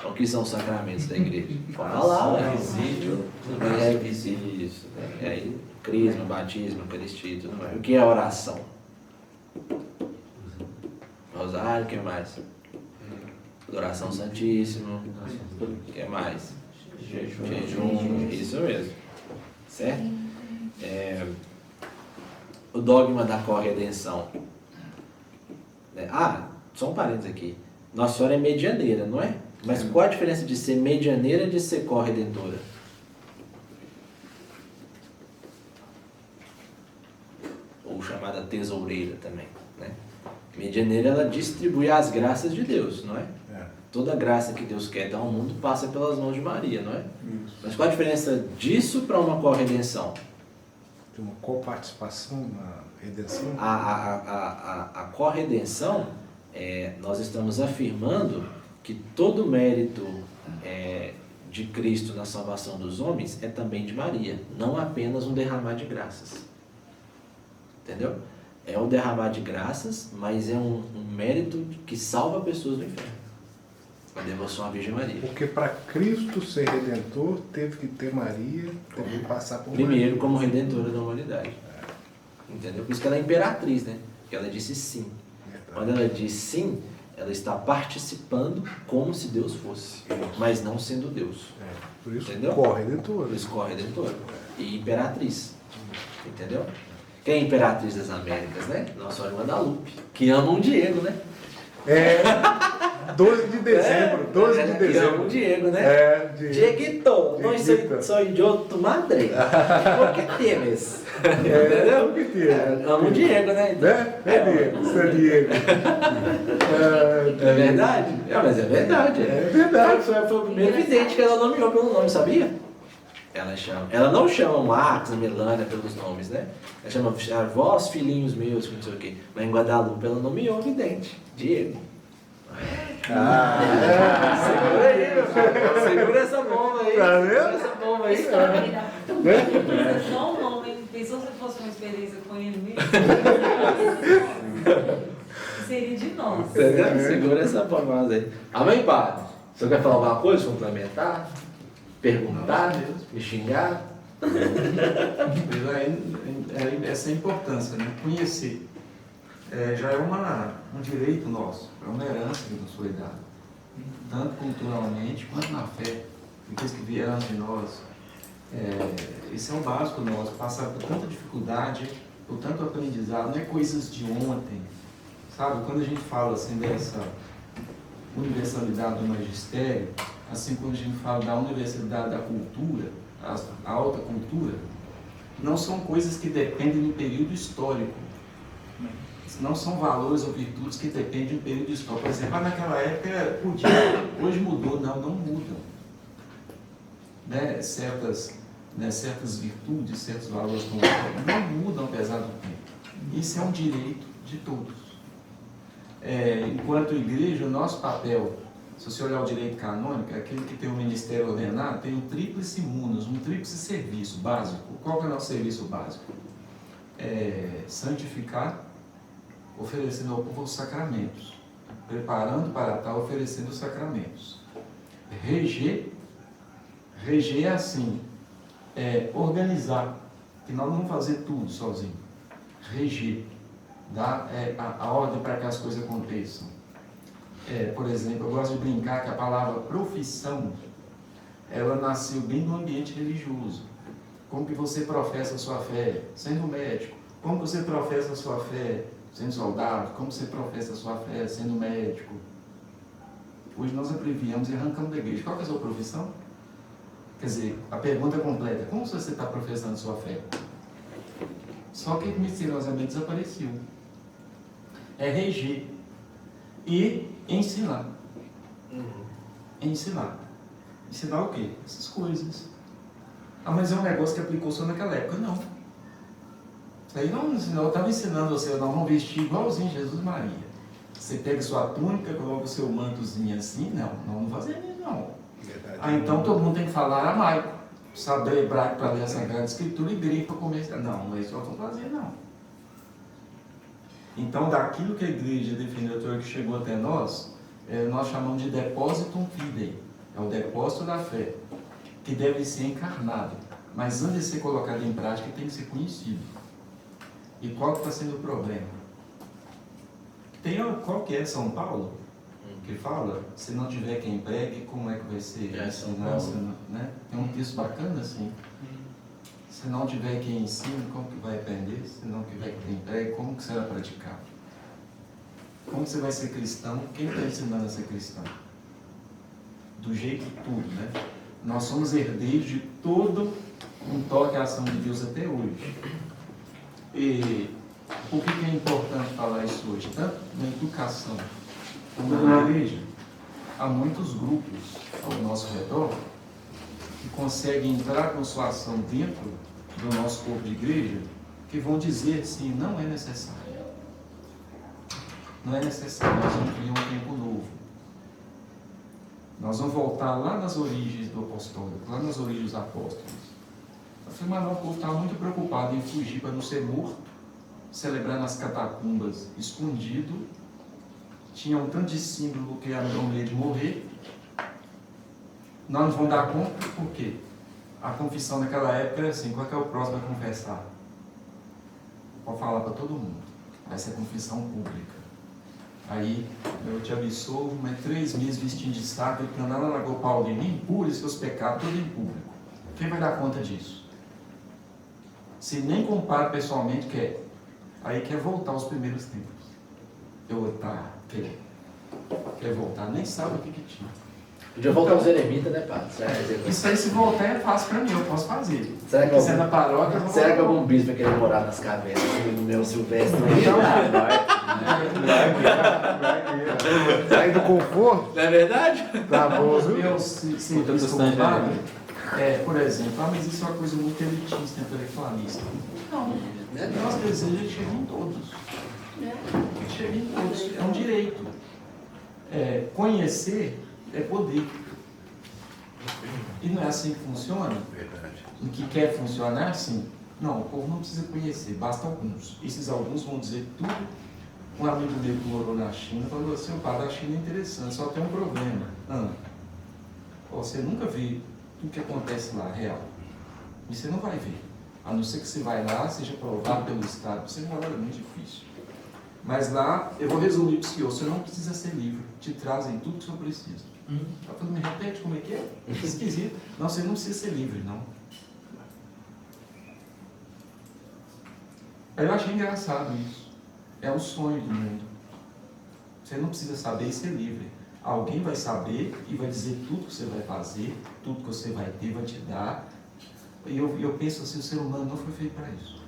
O que são os sacramentos da igreja? Fala lá, Visível, isso, né? E aí, crisma, batismo, eucaristia e tudo mais. O que é oração? Rosário, o que mais? Adoração Santíssima, o que mais? Jejum, isso mesmo, certo? dogma da corredenção. Só um parênteses aqui. Nossa Senhora é medianeira, não é? Mas qual a diferença de ser medianeira e de ser corredentora? Ou chamada tesoureira também, né? Medianeira, ela distribui as graças de Deus, não é? Toda graça que Deus quer dar ao mundo passa pelas mãos de Maria, não é? Mas qual a diferença disso para uma corredenção? Tem uma coparticipação na redenção? A corredenção, nós estamos afirmando que todo mérito de Cristo na salvação dos homens é também de Maria, não apenas um derramar de graças. Entendeu? É um derramar de graças, mas é um mérito que salva pessoas do inferno. A devoção à Virgem Maria. Porque para Cristo ser redentor, teve que ter Maria, teve que passar por Primeiro, Maria. como redentora da humanidade. Entendeu? Por isso que ela é imperatriz, né? Porque ela disse sim. Quando ela diz sim, ela está participando como se Deus fosse, mas não sendo Deus. Por isso, entendeu? corredentora. Por isso, corredentora. E imperatriz. Entendeu? Quem é a imperatriz das Américas, né? Nossa Senhora Guadalupe, que ama o Diego, né? 12 de dezembro, 12 de Que dezembro. ama o Diego, né? Dieguito, não sou de outro madre. Por que temes? Entendeu? Por que temes? Ama o Diego, né? Diego, seu Diego. É verdade? Mas é verdade. É verdade. Foi o primeiro vidente que ela nomeou pelo nome, sabia? Ela não chama Marcos, a Melânia pelos nomes, né? Ela chama vós, filhinhos meus, não sei o quê. Mas em Guadalupe ela nomeou o vidente, Diego. Segura aí, meu filho. Segura essa bomba aí. Tá vendo? Segura essa bomba aí. Só o nome, pensou se fosse uma experiência com ele mesmo? Seria de nós. Entendeu? Segura essa bomba aí. Amém, padre? Você quer falar alguma coisa, complementar? Perguntar? Me xingar? Essa é a importância, né? Conhecer. Já é um direito nosso, é uma herança que nos foi dada, tanto culturalmente quanto na fé, aqueles que vieram antes de nós. Esse é o básico nosso, passar por tanta dificuldade, por tanto aprendizado, não é coisas de ontem, sabe? Quando a gente fala assim dessa universalidade do magistério, assim como a gente fala da universalidade da cultura, a alta cultura, não são coisas que dependem do período histórico. Não são valores ou virtudes que dependem do período histórico. Por exemplo, naquela época podia, hoje mudou. Não mudam. Né? Certas virtudes, certos valores não mudam apesar do tempo. Isso é um direito de todos. Enquanto igreja, o nosso papel, se você olhar o direito canônico, aquele que tem o ministério ordenado, tem um tríplice munus, um tríplice serviço básico. Qual que é o nosso serviço básico? Santificar, oferecendo ao povo os sacramentos, preparando para tal, oferecendo os sacramentos. Reger é assim, organizar, que nós não vamos fazer tudo sozinho. Reger, dar a ordem para que as coisas aconteçam. Por exemplo, eu gosto de brincar que a palavra profissão, ela nasceu bem no ambiente religioso. Como que você professa a sua fé? Sendo médico. Como você professa a sua fé? Sendo soldado? Como você professa a sua fé? Sendo médico? Hoje nós abreviamos e arrancamos da igreja. Qual que é a sua profissão? Quer dizer, a pergunta completa, como você está professando a sua fé? Só que misteriosamente desapareceu. É reger e ensinar. Ensinar. Ensinar o quê? Essas coisas. Mas é um negócio que aplicou só naquela época. Não. Aí não ensinou, eu estava ensinando você a não vestir igualzinho Jesus e Maria. Você pega sua túnica, coloca o seu mantozinho assim, não fazer isso não. Então todo mundo tem que falar aramaico, saber hebraico para ler a Sagrada Escritura e grego para começar. Não é isso que nós vamos fazer, não. Então daquilo que a igreja defendeu que chegou até nós, nós chamamos de depositum fidei, é o depósito da fé, que deve ser encarnado, mas antes de ser colocado em prática tem que ser conhecido. E qual que está sendo o problema? Tem qual que é São Paulo, que fala, se não tiver quem pregue, como é que vai ser? São Paulo. Né? Tem um texto bacana assim. Se não tiver quem ensine, como que vai aprender? Se não tiver quem pregue, como que você vai praticar? Como você vai ser cristão? Quem está ensinando a ser cristão? Do jeito de tudo, né? Nós somos herdeiros de todo um toque à ação de Deus até hoje. E por que é importante falar isso hoje? Tanto na educação como na igreja, há muitos grupos ao nosso redor que conseguem entrar com sua ação dentro do nosso corpo de igreja, que vão dizer assim, não é necessário. Não é necessário, nós vamos criar um tempo novo. Nós vamos voltar lá nas origens do apostólico, lá nas origens dos apóstolos. Eu falei, mas não, o povo estava muito preocupado em fugir para não ser morto, celebrar nas catacumbas escondido. Tinha um tanto de símbolo que era um medo de morrer. Nós não vamos dar conta, por quê? A confissão naquela época era assim, qual é o próximo a confessar? Pode falar para todo mundo. Vai ser confissão pública. Aí, eu te absolvo, mas 3 meses vestindo de saco, e andar lá na Lagoa Paulina, impure seus pecados, tudo em público. Quem vai dar conta disso? Se nem compara pessoalmente, quer. Aí quer voltar aos primeiros tempos. Quer voltar, nem sabe o que tinha. Podia voltar aos eremitas, né, padre? Isso aí, se voltar, é fácil para mim, eu posso fazer. Será que você é da paróquia, será que algum bispo vai querer morar nas cavernas? O meu Silvestre não Então, Sai do conforto? é verdade? Tá bom, viu? eu serviço como padre, por exemplo, mas isso é uma coisa muito elitista, intelectualista. Não, nosso desejo é chegar em todos. Chega em todos, é um direito. Conhecer é poder. E não é assim que funciona? O que quer funcionar assim? Não, o povo não precisa conhecer, basta alguns. Esses alguns vão dizer tudo. Um amigo meu que morou na China falou assim, o padre, a China é interessante, só tem um problema. Você nunca vê tudo que acontece lá, real. E você não vai ver. A não ser que você vai lá, seja provado pelo Estado. Você morar é muito difícil. Mas lá, eu vou resumir para o senhor, você não precisa ser livre, te trazem tudo que o senhor precisa. Ela falou, me repete como é que é? Esquisito. Não, você não precisa ser livre, não. Aí eu achei engraçado isso. É o sonho do mundo. Você não precisa saber e ser livre. Alguém vai saber e vai dizer tudo que você vai fazer, tudo que você vai ter, vai te dar. E eu penso assim, o ser humano não foi feito para isso.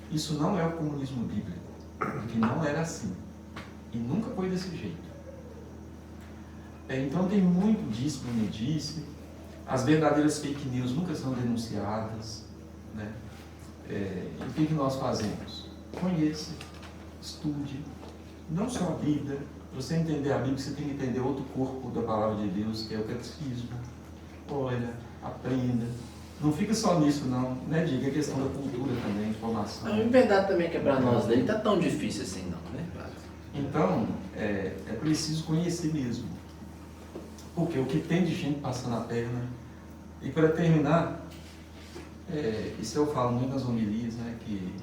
Isso não é o comunismo bíblico, que não era assim. E nunca foi desse jeito. Então tem muito disso que me disse. As verdadeiras fake news nunca são denunciadas, né? E o que nós fazemos? Conheça, estude, não só a Bíblia. Para você entender a Bíblia, você tem que entender outro corpo da palavra de Deus, que é o catecismo. Olha, aprenda. Não fica só nisso, não. Né? Diga a questão da cultura também, informação. É verdade também que para nós daí tá tão difícil assim, não, né, padre? Então, é preciso conhecer mesmo. Porque o que tem de gente passando a perna. E para terminar, isso eu falo muito nas homilias, né? Que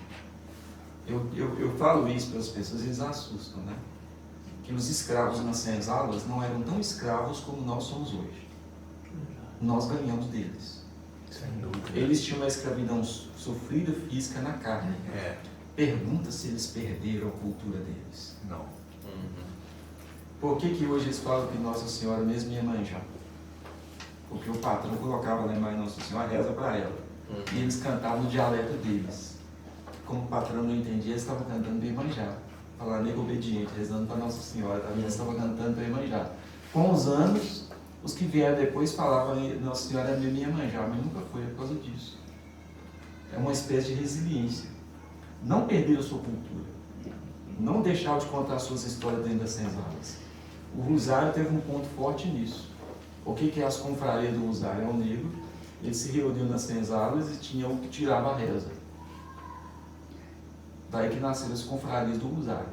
eu falo isso para as pessoas e eles assustam, né? Que os escravos nas senzalas não eram tão escravos como nós somos hoje. Nós ganhamos deles. Eles tinham uma escravidão sofrida física na carne. Pergunta se eles perderam a cultura deles. Não. Por que hoje eles falam que Nossa Senhora mesmo ia manjar? Porque o patrão colocava lá em mais Nossa Senhora, reza para ela. E eles cantavam no dialeto deles. Como o patrão não entendia, eles estavam cantando bem manjar. Falar nego obediente, rezando para Nossa Senhora, também eles estavam cantando bem manjar. Com os anos, os que vieram depois falavam Nossa Senhora é minha manjar, mas nunca foi por causa disso. É uma espécie de resiliência. Não perder a sua cultura. Não deixar de contar suas histórias dentro das senzalas. O Rosário teve um ponto forte nisso. O que é as confrarias do Rosário? É um negro, ele se reuniu nas senzalas e tinha um que tirava a reza. Daí que nasceram as confrarias do Rosário.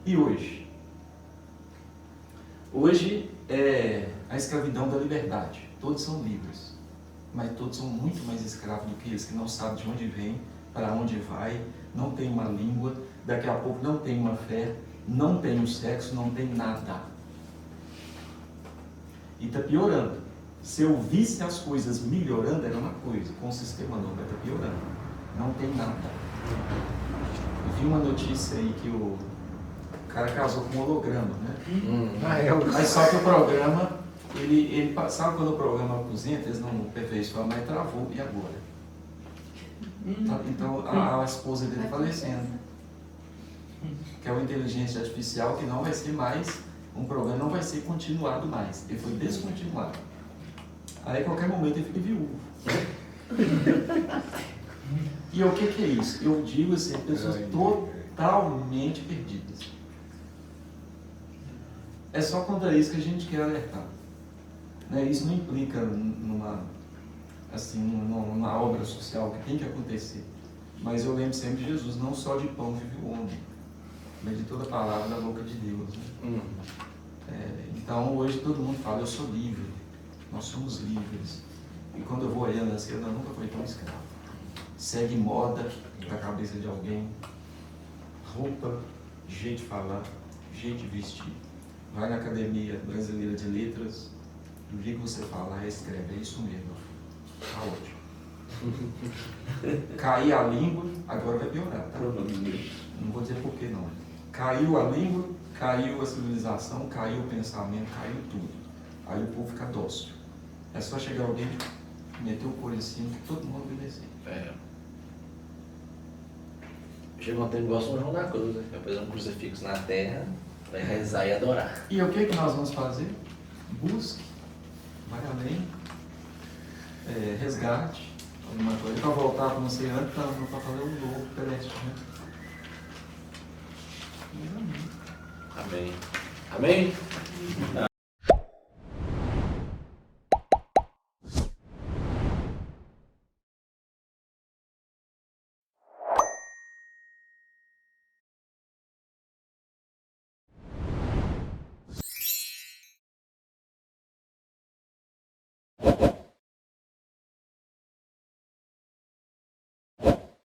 E hoje? Hoje é a escravidão da liberdade. Todos são livres, mas todos são muito mais escravos do que eles, que não sabem de onde vem, para onde vai, não tem uma língua, daqui a pouco não tem uma fé, não tem o sexo, não tem nada. E está piorando. Se eu visse as coisas melhorando, era uma coisa. Com o sistema novo, vai estar piorando. Não tem nada. Eu vi uma notícia aí que o cara casou com um holograma, né? Mas só que o programa, ele sabe quando o programa aposenta, eles não aperfeiçoam, mas travou, e agora? Então a esposa dele falecendo. Que é uma inteligência artificial que não vai ser mais, um programa não vai ser continuado mais. Ele foi descontinuado. Aí a qualquer momento ele fica viúvo. E o que é isso? Eu digo assim, pessoas totalmente perdidas. É só contra isso que a gente quer alertar. Né? Isso não implica numa obra social que tem que acontecer. Mas eu lembro sempre de Jesus, não só de pão vive o homem, mas de toda palavra da boca de Deus. Né? Então hoje todo mundo fala, eu sou livre, nós somos livres. E quando eu vou olhando assim, eu nunca fui tão escravo. Segue moda da cabeça de alguém, roupa, jeito de falar, jeito de vestir. Vai na Academia Brasileira de Letras, do dia que você falar, escreve, é isso mesmo. Tá ótimo. Cair a língua, agora vai piorar, tá? Não vou dizer por que não. Caiu a língua, caiu a civilização, caiu o pensamento, caiu tudo. Aí o povo fica dócil. É só chegar alguém, meter o couro em cima, que todo mundo obedecer. Chegou um tempo igual São João da Cruz, né? Vai fazer um crucifixo na terra, vai rezar e adorar. E o que nós vamos fazer? Busque, vai além, resgate, alguma coisa. Para voltar como você antes, para fazer um novo terrestre. Né? Amém. Amém?